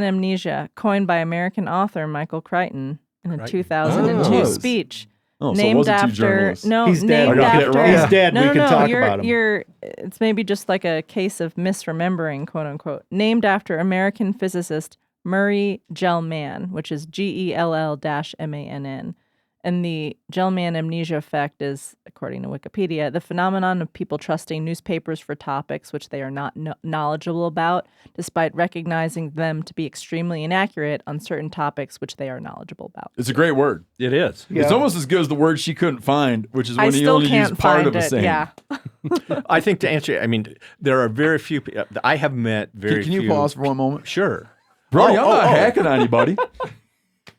G: amnesia, coined by American author Michael Crichton in a 2002 speech.
D: Oh,
G: named
D: so it wasn't two
G: after
D: journalists.
H: He's dead.
G: named after
H: He's dead.
G: No,
H: we can talk about him.
G: It's maybe just like a case of misremembering, quote unquote. Named after American physicist Murray Gell-Mann, which is GELL-MANN. And the Gell-Mann amnesia effect is, according to Wikipedia, the phenomenon of people trusting newspapers for topics which they are not knowledgeable about, despite recognizing them to be extremely inaccurate on certain topics which they are knowledgeable about.
D: It's a great word.
E: It is.
H: Yeah.
D: It's almost as good as the word she couldn't find, which is
G: I
D: when you
G: still
D: only use
G: can't
D: part
G: find
D: of a
G: it.
D: saying.
G: Yeah.
E: I think to answer, I mean, there are very few. I have met very
D: Can
E: few.
D: you pause for one moment?
E: Sure.
D: Brody, I'm not hacking on anybody.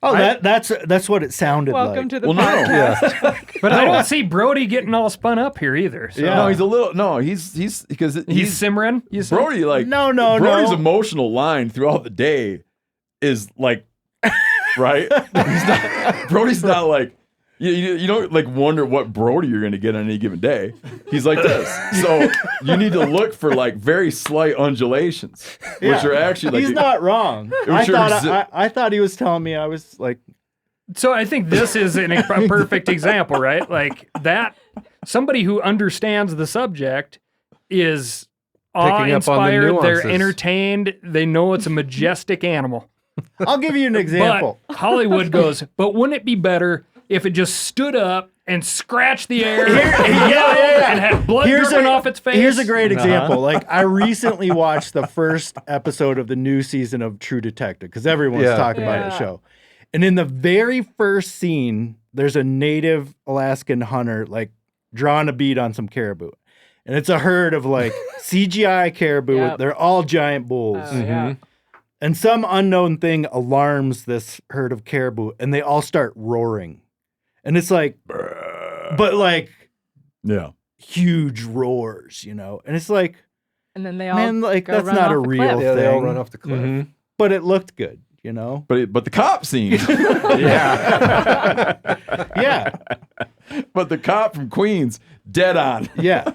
H: Oh, that's what it sounded
G: Welcome
H: like.
G: to the
D: Well, no.
G: podcast.
F: But I don't see Brody getting all spun up here either. So.
H: Yeah.
D: No, he's a little. No, he's because
F: He's simmering. You said?
D: Brody like
H: No,
D: Brody's
H: no.
D: emotional line throughout the day is like right. Brody's not like you don't like wonder what Brody you're gonna get on any given day. He's like this, so you need to look for like very slight undulations, which are actually like
H: He's not wrong.
D: was your
H: I thought he was telling me I was like,
F: So I think this is a perfect example, right? Like that, somebody who understands the subject is
C: Picking up on the
F: awe-inspired. They're
C: nuances.
F: entertained. They know it's a majestic animal.
H: I'll give you an example.
F: But Hollywood goes, but wouldn't it be better if it just stood up and scratched the air and yelled and had blood dripping off its face?
H: Here's a great example. Like I recently watched the first episode of the new season of True Detective because everyone's talking about the show. And in the very first scene, there's a native Alaskan hunter like drawing a bead on some caribou. And it's a herd of like CGI caribou.
G: Yep.
H: They're all giant bulls.
G: Yeah.
H: And some unknown thing alarms this herd of caribou and they all start roaring. And it's like, but like
D: yeah.
H: huge roars, you know? And it's like,
G: And then they all
H: man, like
G: go
H: that's
G: run
H: not a
G: off the
H: real
G: cliff.
C: Yeah, they all
H: thing.
C: run off the cliff.
H: But it looked good, you know?
D: But the cop scene,
H: Yeah. Yeah.
D: but the cop from Queens, dead on.
H: Yeah.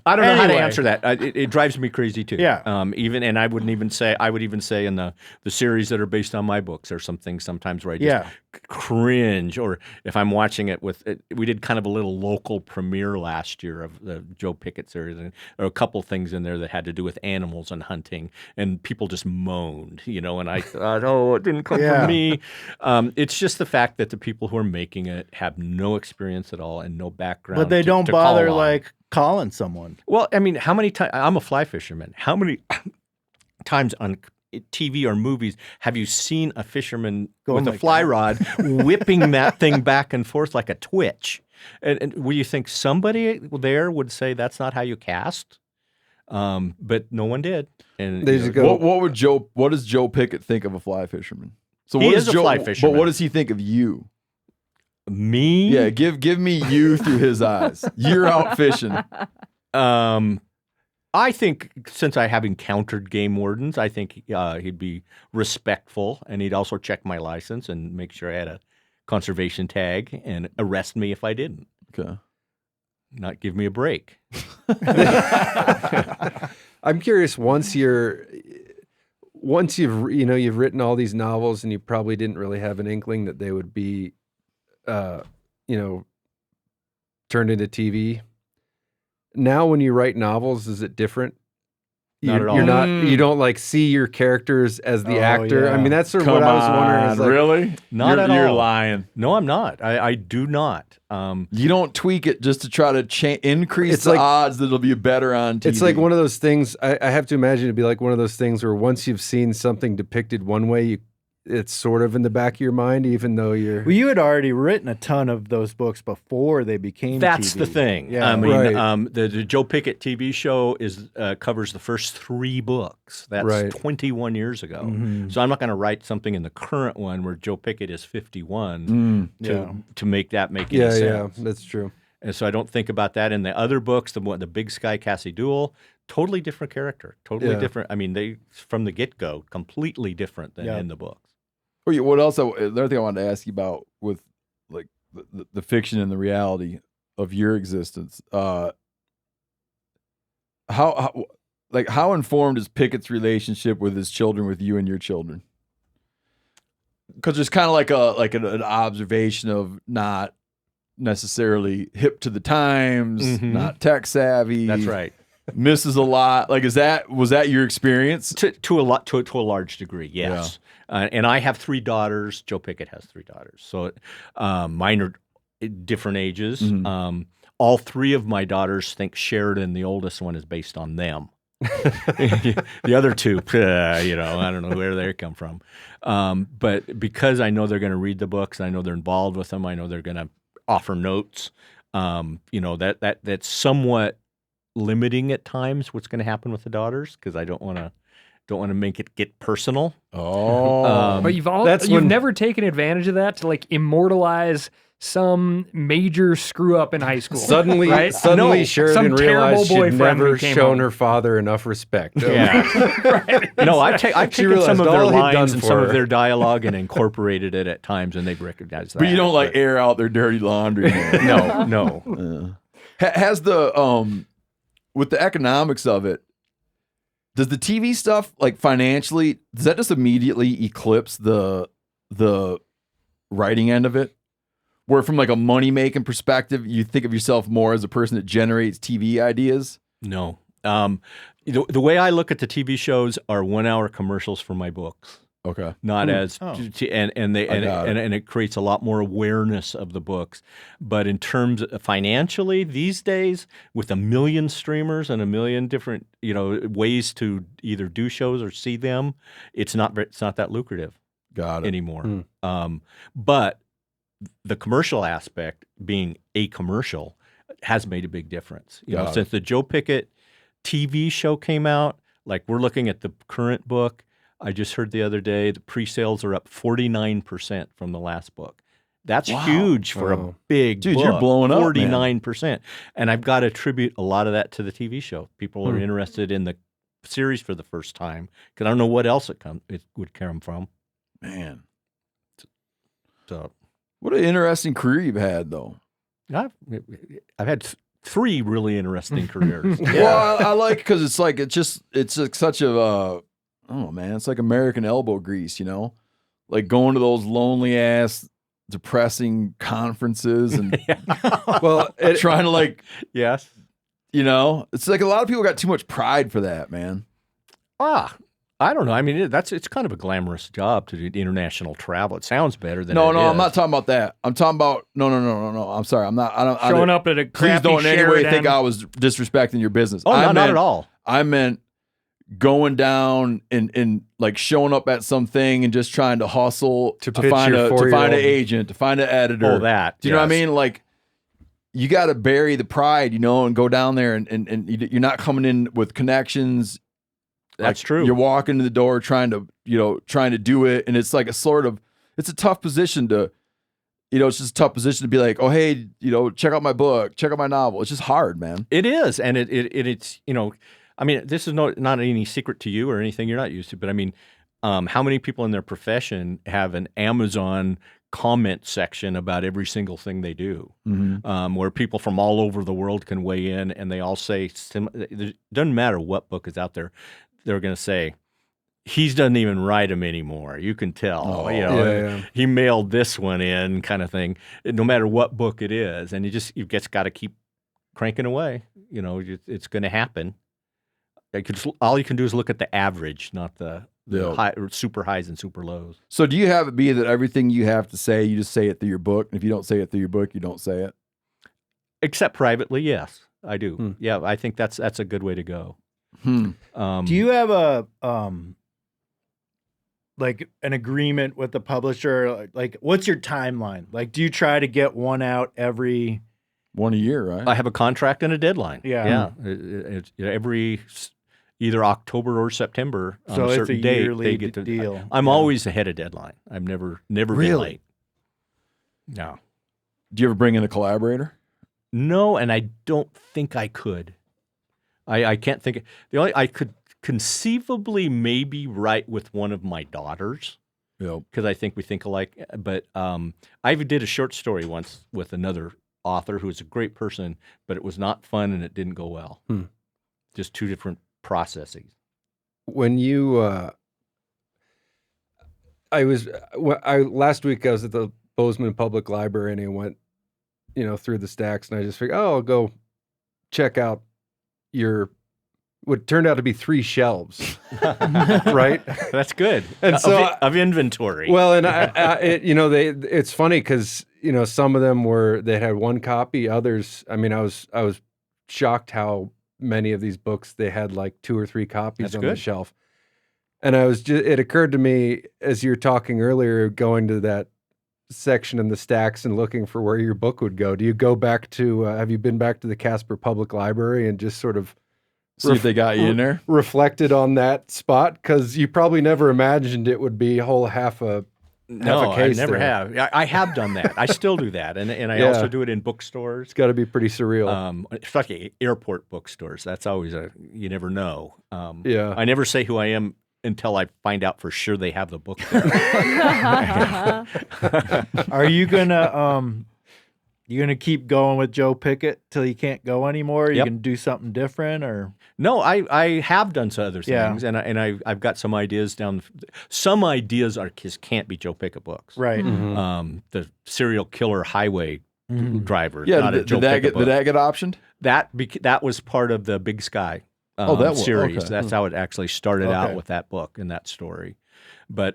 E: I don't know how to
H: Anyway.
E: answer that. It drives me crazy too.
H: Yeah.
E: And I would even say in the series that are based on my books, there's some things sometimes where I just cringe, or if I'm watching it we did kind of a little local premiere last year of the Joe Pickett series, and there were a couple things in there that had to do with animals and hunting, and people just moaned, you know, and I thought, oh, it didn't come from me. It's just the fact that the people who are making it have no experience at all and no background.
H: But they don't
E: to call
H: bother
E: on.
H: like calling someone.
E: Well, I mean, how many times? I'm a fly fisherman. How many times on TV or movies have you seen a fisherman
H: Going
E: with a
H: like
E: fly
H: that.
E: rod whipping that thing back and forth like a twitch? And would you think somebody there would say that's not how you cast? But no one did. And
C: They
E: you
C: just
E: know,
C: go,
D: What does Joe Pickett think of a fly fisherman? So
E: He
D: what
E: is
D: does
E: a
D: Joe,
E: fly fisherman.
D: But what does he think of you?
E: me?
D: Yeah, give me you through his eyes. You're out fishing.
E: I think since I have encountered game wardens, I think he'd be respectful, and he'd also check my license and make sure I had a conservation tag and arrest me if I didn't.
D: Okay.
E: Not give me a break.
C: I'm curious. Once you've you've written all these novels, and you probably didn't really have an inkling that they would be, turned into TV. Now, when you write novels, is it different?
E: Not at all.
C: You're not. You don't like see your characters as the
H: Oh,
C: actor.
H: yeah.
C: I mean, that's sort of what I was wondering. Is like,
D: really?
E: Not at
D: You're
E: all.
D: lying.
E: No, I'm not. I do not.
D: You don't tweak it just to try to increase
C: It's
D: the
C: like-
D: odds that it'll be better on TV.
C: It's like one of those things. I have to imagine it'd be like one of those things where once you've seen something depicted one way, it's sort of in the back of your mind, even though you're.
H: Well, you had already written a ton of those books before they became
E: That's
H: TV.
E: the thing.
H: Yeah.
E: I mean,
C: Right.
E: the Joe Pickett TV show covers the first 3 books. That's
C: Right.
E: 21 years ago.
H: Mhm.
E: So I'm not going to write something in the current one where Joe Pickett is 51
H: Yeah.
E: to make that make any
C: Yeah,
E: sense.
C: that's true.
E: And so I don't think about that in the other books. The Big Sky Cassie Duel, totally different character, totally
C: Yeah.
E: different. I mean, they from the get go, completely different than
H: Yeah.
E: in the books.
D: Oh, yeah, what else? Another thing I wanted to ask you about with like the fiction and the reality of your existence. How informed is Pickett's relationship with his children, with you and your children? Because there's kind of like an observation of not necessarily hip to the times,
E: Mhm.
D: not tech savvy.
E: That's right.
D: misses a lot. Like, was that your experience?
E: To a large degree, yes. And I have 3 daughters. Joe Pickett has 3 daughters. So mine are different ages. All 3 of my daughters think Sheridan, the oldest one, is based on them. The other 2, I don't know where they come from. But because I know they're going to read the books, I know they're involved with them, I know they're going to offer notes. That's somewhat limiting at times what's going to happen with the daughters, because I don't want to make it get personal.
F: But you've never taken advantage of that to like immortalize some major screw up in high school.
C: Suddenly,
F: right?
C: Sheridan realized she'd
F: boyfriend
C: never
F: who came
C: shown
F: home.
C: her father enough respect.
E: Yeah. No, I've taken
C: realized
E: some of their
C: all he'd done
E: lines and
C: for
E: some
C: her.
E: of their dialogue and incorporated it at times, and they've recognized that.
D: But you don't like air out their dirty laundry.
E: No.
D: Has the with the economics of it, does the TV stuff, like, financially, does that just immediately eclipse the writing end of it? Where from like a money making perspective, you think of yourself more as a person that generates TV ideas?
E: No. The way I look at the TV shows are 1-hour commercials for my books.
D: Okay.
E: Not as
H: Oh.
E: and it creates a lot more awareness of the books. But in terms of financially these days, with 1 million streamers and 1 million different ways to either do shows or see them, it's not that lucrative anymore. But the commercial aspect, being a commercial, has made a big difference. Since the Joe Pickett TV show came out, like, we're looking at the current book. I just heard the other day the pre-sales are up 49% from the last book. That's huge for a big
D: Dude,
E: book.
D: you're blowing up,
E: 49%. And I've got to attribute a lot of that to the TV show. People are interested in the series for the first time, because I don't know what else it would come from.
D: Man.
E: So,
D: What an interesting career you've had, though.
E: I've had 3 really interesting careers.
D: Well, I like, because it's like such a it's like American elbow grease, like going to those lonely ass, depressing conferences and trying to, like,
E: Yes.
D: it's like a lot of people got too much pride for that, man.
E: I don't know. I mean, it's kind of a glamorous job to do international travel. It sounds better than
D: No,
E: it is.
D: I'm not talking about that. I'm talking about no. I'm sorry. I'm not.
F: Showing up at a
D: Please
F: crappy
D: don't in any way
F: Sheridan.
D: think I was disrespecting your business.
E: Oh, no, not at all.
D: I meant going down and like showing up at something and just trying to hustle to
C: pitch
D: find
C: your
D: an
C: 4-year-old.
D: agent, to find an editor.
E: Oh, that.
D: Do you know what I
E: yes.
D: mean? Like, you got to bury the pride, and go down there and you're not coming in with connections.
E: That's
D: Like,
E: true.
D: You're walking to the door trying to do it, and it's like it's a tough position to, it's just a tough position to be like, oh, hey, check out my book, check out my novel. It's just hard, man.
E: It is, and it's I mean, this is not any secret to you or anything you're not used to, but I mean, how many people in their profession have an Amazon comment section about every single thing they do, where people from all over the world can weigh in, and they all say, it doesn't matter what book is out there, they're going to say, he doesn't even write them anymore. You can tell, he mailed this one in, kind of thing, no matter what book it is. And you've just got to keep cranking away. It's going to happen. All you can do is look at the average, not the super highs and super lows.
D: So do you have it be that everything you have to say, you just say it through your book? And if you don't say it through your book, you don't say it?
E: Except privately, yes, I do. Yeah, I think that's a good way to go.
H: Do you have a like an agreement with the publisher? Like, what's your timeline? Like, do you try to get one out every
D: one a year, right?
E: I have a contract and a deadline.
H: Yeah.
E: It's every either October or September on
H: So
E: a
H: it's
E: certain
H: a
E: date.
H: yearly
E: They get to,
H: deal.
E: I'm always ahead of deadline. I've never been late. No.
D: Do you ever bring in a collaborator?
E: No, and I don't think I could. I can't think. I could conceivably maybe write with one of my daughters.
D: Yep.
E: Because I think we think alike. But I did a short story once with another author who was a great person, but it was not fun and it didn't go well. Just 2 different processes.
C: When you, last week I was at the Bozeman Public Library and I went, through the stacks, and I just figured, I'll go check out your what turned out to be 3 shelves, right?
E: That's good.
C: And so
E: of inventory.
C: Well, and it's funny because some of them they had 1 copy. Others, I mean, I was shocked how many of these books they had like 2 or 3 copies
E: That's
C: on
E: good.
C: the shelf. And it occurred to me as you were talking earlier, going to that section in the stacks and looking for where your book would go. Do you go back to? Have you been back to the Casper Public Library and just sort of
D: See if they got you in there.
C: reflected on that spot? Because you probably never imagined it would be a whole half a
E: No, I
C: case
E: never
C: there.
E: have. I have done that. I still do that, and I
C: Yeah.
E: also do it in bookstores.
C: It's got to be pretty surreal.
E: Especially airport bookstores. That's always you never know.
C: Yeah.
E: I never say who I am until I find out for sure they have the book there.
H: Are you gonna keep going with Joe Pickett till you can't go anymore? You
E: Yep.
H: can do something different, or
E: No, I have done some other
H: Yeah.
E: things, and I've got some ideas down. Some ideas can't be Joe Pickett books.
H: right?
E: The serial killer highway driver.
D: Yeah,
E: not a Joe Pickett book.
D: did that get optioned?
E: That was part of the Big Sky
D: Oh, that was-
E: series.
D: okay.
E: That's how it actually started out
H: Okay.
E: with that book and that story. But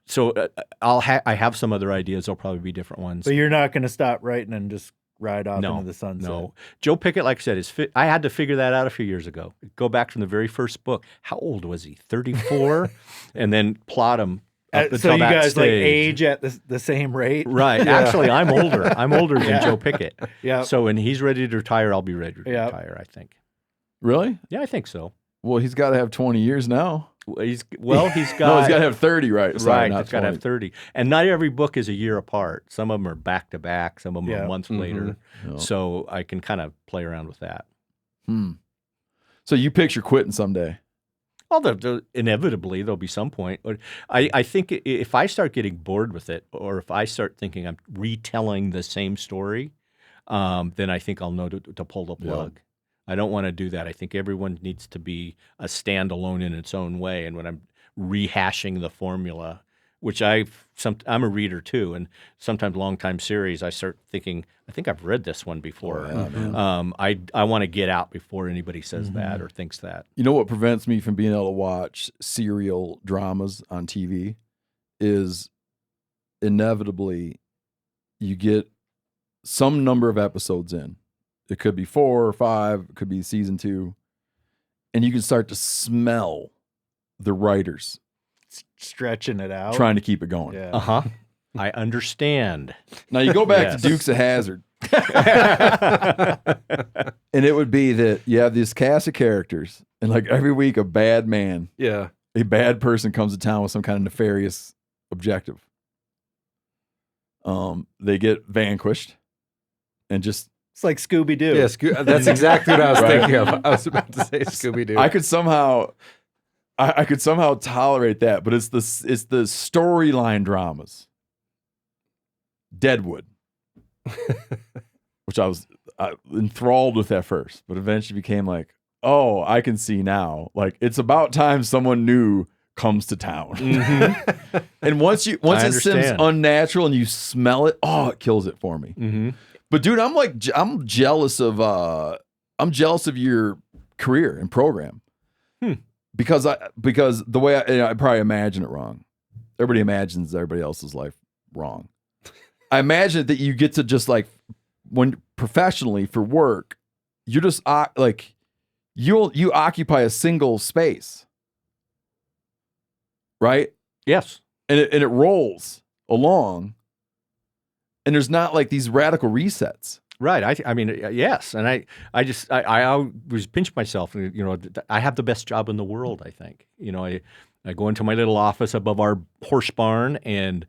E: so I have some other ideas. They'll probably be different ones.
H: But you're not gonna stop writing and just ride off
E: No,
H: into the sunset.
E: no. Joe Pickett, like I said, I had to figure that out a few years ago. Go back from the very first book. How old was he? 34, and then plot him up
H: So
E: until
H: you
E: that
H: guys like
E: stage.
H: age at the same rate,
E: Right. Actually, I'm older. I'm older than Joe Pickett.
H: Yeah.
E: So when he's ready to retire, I'll be ready to
H: Yeah.
E: retire. I think.
D: Really?
E: Yeah, I think so.
D: Well, he's got to have 20 years now.
E: He's got.
D: No, he's got to have 30, right? Sorry,
E: Right,
D: not
E: it's got to
D: 20.
E: have 30. And not every book is a year apart. Some of them are back to back, some of them are months later.
D: Yeah.
E: So I can kind of play around with that.
D: So you picture quitting someday.
E: Well, inevitably, there'll be some point. But I think if I start getting bored with it, or if I start thinking I'm retelling the same story, then I think I'll know to pull the plug. I don't want to do that. I think everyone needs to be a standalone in its own way. And when I'm rehashing the formula, which I'm a reader too, and sometimes long-time series, I start thinking, I think I've read this one before. I want to get out before anybody says that or thinks that.
D: You know what prevents me from being able to watch serial dramas on TV is inevitably you get some number of episodes in. It could be 4 or 5, it could be season 2, and you can start to smell the writers
H: stretching it out,
D: trying to keep it going.
H: Yeah.
E: Uh-huh. I understand.
D: Now you go back
E: Yes.
D: to Dukes of Hazzard. And it would be that you have this cast of characters, and like every week a bad man,
C: Yeah.
D: a bad person comes to town with some kind of nefarious objective. They get vanquished and just
H: It's like Scooby Doo.
C: Yeah, that's exactly what I was
D: Right.
C: thinking of. I was about to say Scooby Doo.
D: I could somehow tolerate that, but it's the storyline dramas. Deadwood, which I was enthralled with at first, but eventually became like, oh, I can see now. Like it's about time someone new comes to town. And once it seems
E: understand.
D: unnatural and you smell it, oh, it kills it for me.
E: Mm-hmm.
D: But dude, I'm jealous of your career and program. Because the way I probably imagine it wrong. Everybody imagines everybody else's life wrong. I imagine that you get to just like when professionally for work, you're just like you occupy a single space, right?
E: Yes.
D: And it rolls along, and there's not like these radical resets.
E: Right. I mean, yes. And I always pinch myself. You know, I have the best job in the world, I think. You know, I go into my little office above our horse barn and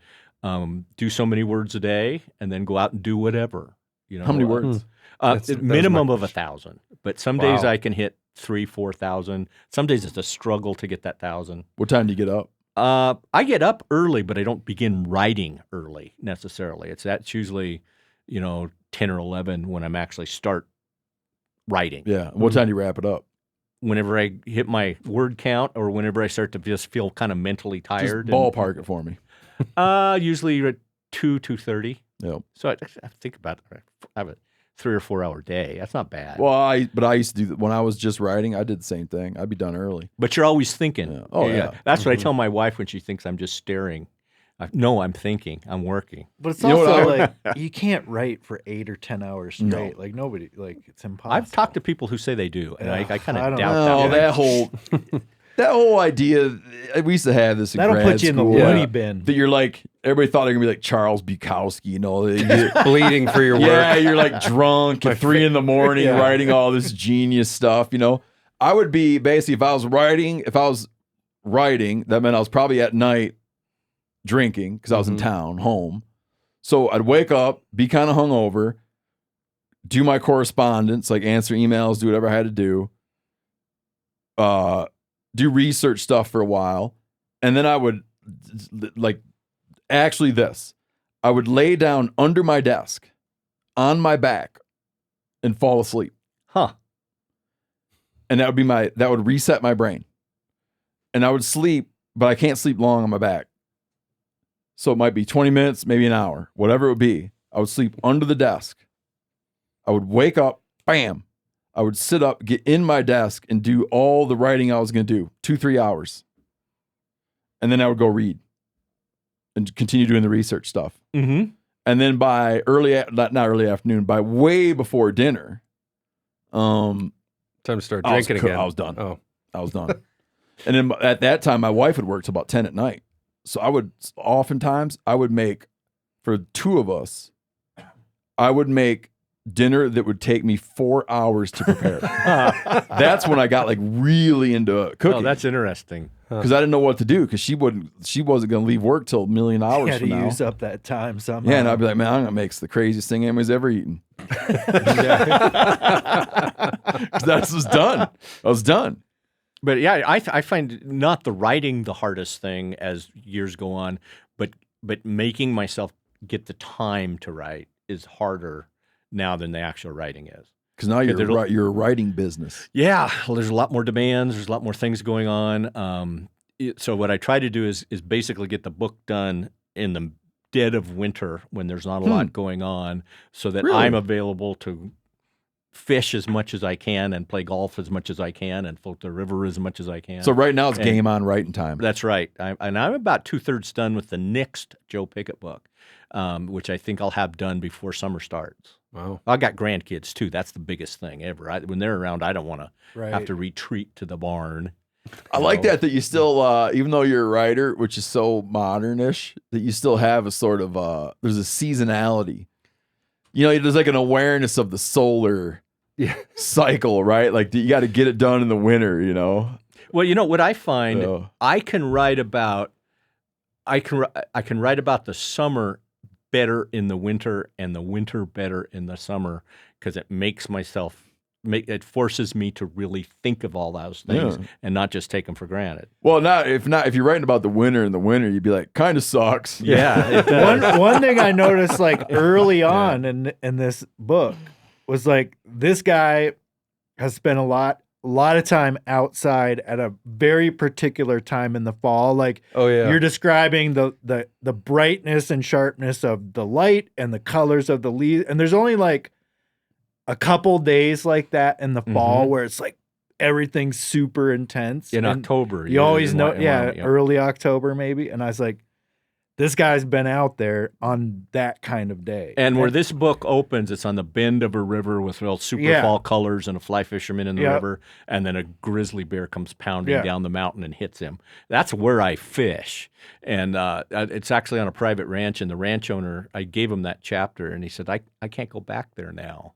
E: do so many words a day and then go out and do whatever. You know,
D: How many words?
C: That's
E: minimum
C: my
E: of 1,000. But some days I can hit 3,000-4,000. Some days it's a struggle to get that 1,000.
D: What time do you get up?
E: I get up early, but I don't begin writing early necessarily. That's usually, 10 or 11 when I'm actually start writing.
D: Yeah. What time do you wrap it up?
E: Whenever I hit my word count or whenever I start to just feel kind of mentally
D: Just
E: tired.
D: ballpark it for me.
E: Usually at 2:30.
D: Yep.
E: So I think about it. I have 3 or 4 hour day. That's not bad.
D: Well, I used to do that when I was just writing. I did the same thing. I'd be done early.
E: But you're always thinking.
D: Yeah. Oh, yeah.
E: That's what I tell my wife when she thinks I'm just staring. No, I'm thinking. I'm working.
H: But it's
D: You know
H: also
D: what
H: like you can't write for 8 or 10 hours straight. Like nobody, like it's impossible.
E: I've talked to people who say they do, and I kind
H: I
E: of
H: don't
E: doubt
H: know.
E: that.
D: That whole idea. We used to have this in
H: That'll
D: grad
H: put you in the
D: school,
H: woody bin.
D: That you're like, everybody thought they were gonna be like Charles Bukowski, you know,
C: Bleeding for your work.
D: Yeah, you're like drunk at 3 in the morning
H: Yeah.
D: writing all this genius stuff. You know, I would be basically if I was writing, that meant I was probably at night drinking because I was in town, home. So I'd wake up, be kind of hungover, do my correspondence, like answer emails, do whatever I had to do, do research stuff for a while, and then I would I would lay down under my desk on my back and fall asleep.
E: Huh.
D: And that would reset my brain. And I would sleep, but I can't sleep long on my back. So it might be 20 minutes, maybe an hour, whatever it would be. I would sleep under the desk. I would wake up, bam. I would sit up, get in my desk, and do all the writing I was going to do, 2-3 hours. And then I would go read and continue doing the research stuff.
E: Mm-hmm.
D: And then by not early afternoon, by way before dinner,
C: Time to start drinking again.
D: I was done.
C: Oh,
D: I was done. And then at that time, my wife would work till about 10 at night. So oftentimes I would make, for 2 of us, I would make dinner that would take me 4 hours to prepare. That's when I got like really into cooking.
E: Oh, that's interesting.
D: Because I didn't know what to do because she wasn't going to leave work till a million hours
H: You had
D: from
H: to
D: now.
H: use up that time somehow.
D: Yeah, and I'd be like, man, I'm going to make the craziest thing anybody's ever eaten. 'Cause that was done. I was done.
E: But yeah, I find not the writing the hardest thing as years go on, but making myself get the time to write is harder now than the actual writing is.
D: Because now you're a writing business.
E: Yeah, well, there's a lot more demands. There's a lot more things going on. So what I try to do is basically get the book done in the dead of winter when there's not a lot going on, so that
D: Really?
E: I'm available to fish as much as I can and play golf as much as I can and float the river as much as I can.
D: So right now it's game on writing time.
E: That's right. I'm about 2/3 done with the next Joe Pickett book, which I think I'll have done before summer starts.
C: wow.
E: I got grandkids too. That's the biggest thing ever. When they're around, I don't want to have to retreat to the barn.
D: I like that you still, even though you're a writer, which is so modernish, that you still have a sort of, there's a seasonality. You know, there's like an awareness of the solar cycle, right? Like you got to get it done in the winter, you know?
E: Well, you know what I find, I can write about the summer better in the winter and the winter better in the summer because it makes it forces me to really think of all those things and not just take them for granted.
D: Well, if you're writing about the winter in the winter, you'd be like, kind of sucks.
E: Yeah.
H: One thing I noticed like early on in this book was like this guy has spent a lot of time outside at a very particular time in the fall. Like,
C: Oh, yeah.
H: you're describing the brightness and sharpness of the light and the colors of the leaves. And there's only like a couple days like that in the fall where it's like everything's super intense.
E: In
H: And
E: October.
H: you always know,
E: Wyoming,
H: early October maybe. And I was like, this guy's been out there on that kind of day.
E: And where this book opens, it's on the bend of a river with real super fall colors and a fly fisherman in the river, and then a grizzly bear comes pounding down the mountain and hits him. That's where I fish. And it's actually on a private ranch, and the ranch owner, I gave him that chapter, and he said, I can't go back there now.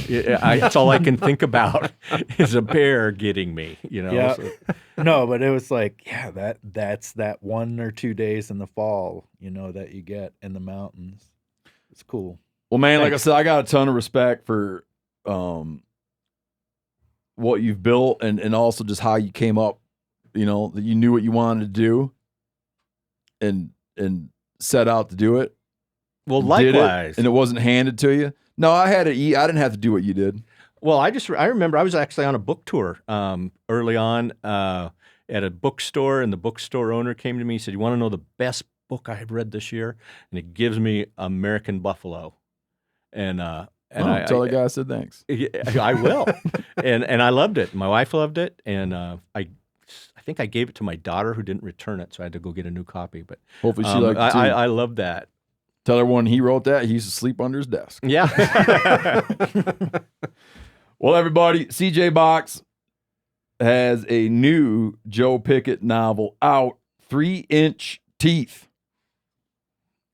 E: That's all I can think about is a bear getting me, you know.
H: Yeah.
E: So,
H: No, but it was like, that's that 1 or 2 days in the fall, you know, that you get in the mountains. It's cool.
D: Well, man, like I said, I got a ton of respect for what you've built and also just how you came up, you know, that you knew what you wanted to do and set out to do it.
E: well,
D: Did it,
E: likewise.
D: and it wasn't handed to you. No, I didn't have to do what you did.
E: Well, I remember I was actually on a book tour early on at a bookstore, and the bookstore owner came to me and said, "You want to know the best book I have read this year?" And it gives me American Buffalo. And And
D: Tell the guy I said thanks.
E: I will. and I loved it. My wife loved it, and I think I gave it to my daughter who didn't return it, so I had to go get a new copy. But
D: Hopefully she liked it too.
E: I love that.
D: Tell everyone he wrote that. He used to sleep under his desk.
E: Yeah.
D: Well, everybody, CJ Box has a new Joe Pickett novel out, 3-Inch Teeth.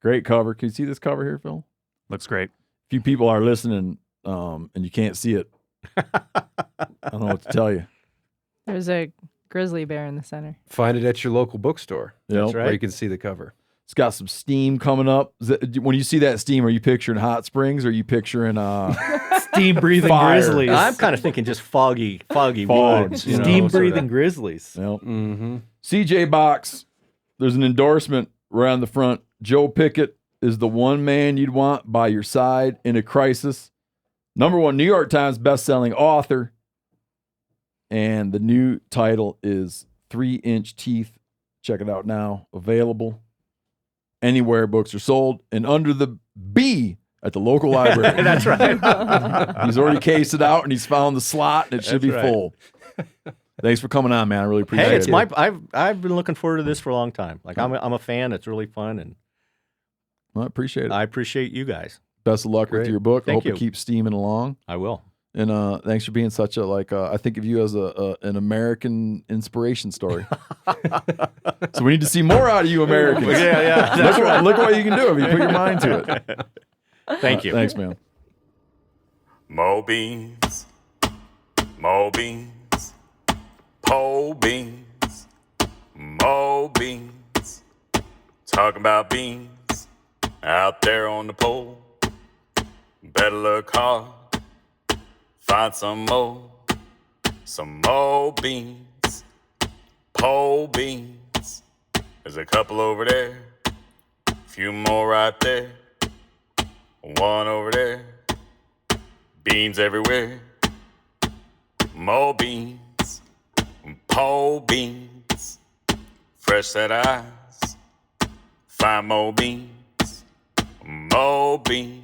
D: Great cover. Can you see this cover here, Phil?
I: Looks great.
D: A few people are listening, and you can't see it. I don't know what to tell you.
G: There's a grizzly bear in the center.
C: Find it at your local bookstore.
D: That's
C: Where you can see the cover.
D: It's got some steam coming up. When you see that steam, are you picturing hot springs or are you picturing
H: steam breathing
D: fire?
H: grizzlies?
E: I'm kind of thinking just foggy woods. You know,
H: Steam breathing
E: sorta.
H: grizzlies.
D: Yep. CJ Box, there's an endorsement right on the front. Joe Pickett is the one man you'd want by your side in a crisis. #1 New York Times bestselling author. And the new title is 3-Inch Teeth. Check it out now. Available anywhere books are sold and under the B at the local library.
E: That's right.
D: He's already cased it out and he's found the slot and it should be
E: That's right.
D: full. Thanks for coming on, man. I really appreciate
E: Hey,
D: it.
E: I've been looking forward to this for a long time. Like I'm a fan. It's really fun, and
D: I appreciate it.
E: I appreciate you guys.
D: Best of luck with your book. I
E: Thank
D: hope
E: you.
D: it keeps steaming along.
E: I will.
D: And thanks for being such a I think of you as an American inspiration story. So we need to see more out of you Americans.
E: Yeah.
D: Look what you can do if you put your mind to it.
E: Thank you.
D: Thanks, man.
J: Mo beans, mo beans, pole beans, mo beans. Talking about beans out there on the pole. Better look hard. Find some more beans, pole beans. There's a couple over there, a few more right there, one over there. Beans everywhere, more beans, pole beans. Fresh set of eyes, find more beans, pole beans.